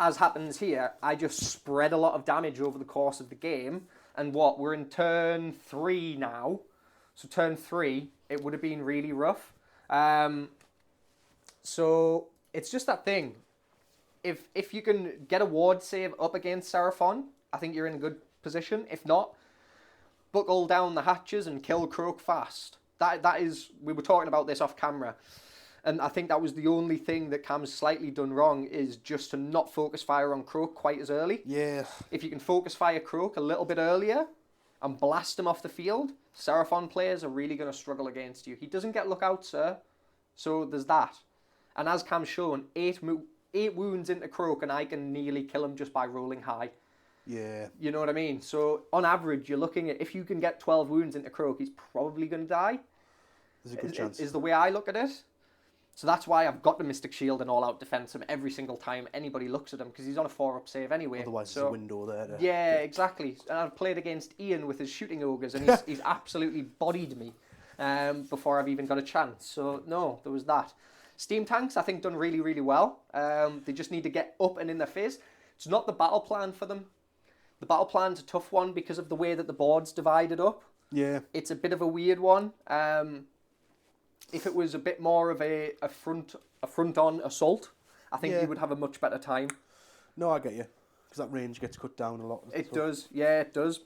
as happens here, I just spread a lot of damage over the course of the game. And we're in turn 3 now. So turn 3, it would have been really rough. So it's just that thing. If you can get a ward save up against Seraphon, I think you're in a good position. If not, buckle down the hatches and kill Croak fast. That is, we were talking about this off camera, and I think that was the only thing that Cam's slightly done wrong, is just to not focus fire on Croak quite as early. yeah, If you can focus fire Croak a little bit earlier and blast him off the field, Seraphon players are really going to struggle against you. He doesn't get lookout, sir. So there's that. And as Cam's shown, 8 wounds into Croak and I can nearly kill him just by rolling high. yeah. You know what I mean? So on average, you're looking at, if you can get 12 wounds into Croak, he's probably going to die. There's a good chance. Is the way I look at it. So that's why I've got the Mystic Shield and all-out defense him every single time anybody looks at him, because he's on a 4-up save anyway. Otherwise, so, there's a window there. To yeah, exactly. And I've played against Ian with his shooting ogres, and he's absolutely bodied me before I've even got a chance. So, no, there was that. Steam tanks, I think, done really, really well. They just need to get up and in their phase. It's not the battle plan for them. The battle plan's a tough one because of the way that the board's divided up. Yeah. It's a bit of a weird one. If it was a bit more of a front-on assault, I think Yeah. you would have a much better time. No, I get you. Because that range gets cut down a lot. It does, yeah, it does.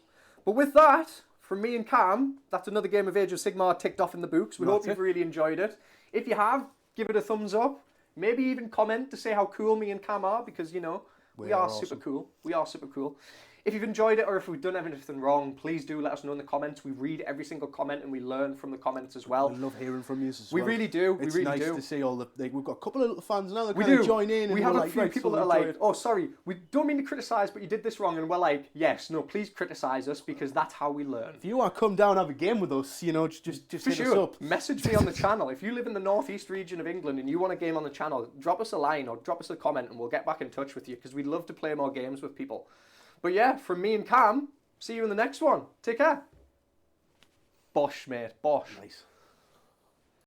But with that, from me and Cam, that's another game of Age of Sigmar ticked off in the books. We hope That's you've it. really enjoyed it. If you have, give it a thumbs up. Maybe even comment to say how cool me and Cam are, because, you know, we are super cool. We are super cool. If you've enjoyed it or if we've done anything wrong, please do let us know in the comments. We read every single comment and we learn from the comments as well. We love hearing from you as we well. really do. It's we really nice do. to see all the... we've got a couple of little fans now that We kind do. of join in. We and have we're a like, few right, people so that are enjoy like, it. oh, sorry, we don't mean to criticise, but you did this wrong. And we're like, yes, no, please criticise us because that's how we learn. If you want to come down and have a game with us, you know, just For hit us sure. up. Message me on the channel. If you live in the northeast region of England and you want a game on the channel, drop us a line or drop us a comment and we'll get back in touch with you because we'd love to play more games with people. But yeah, from me and Cam, see you in the next one. Take care. Bosh, mate. Bosh. Nice.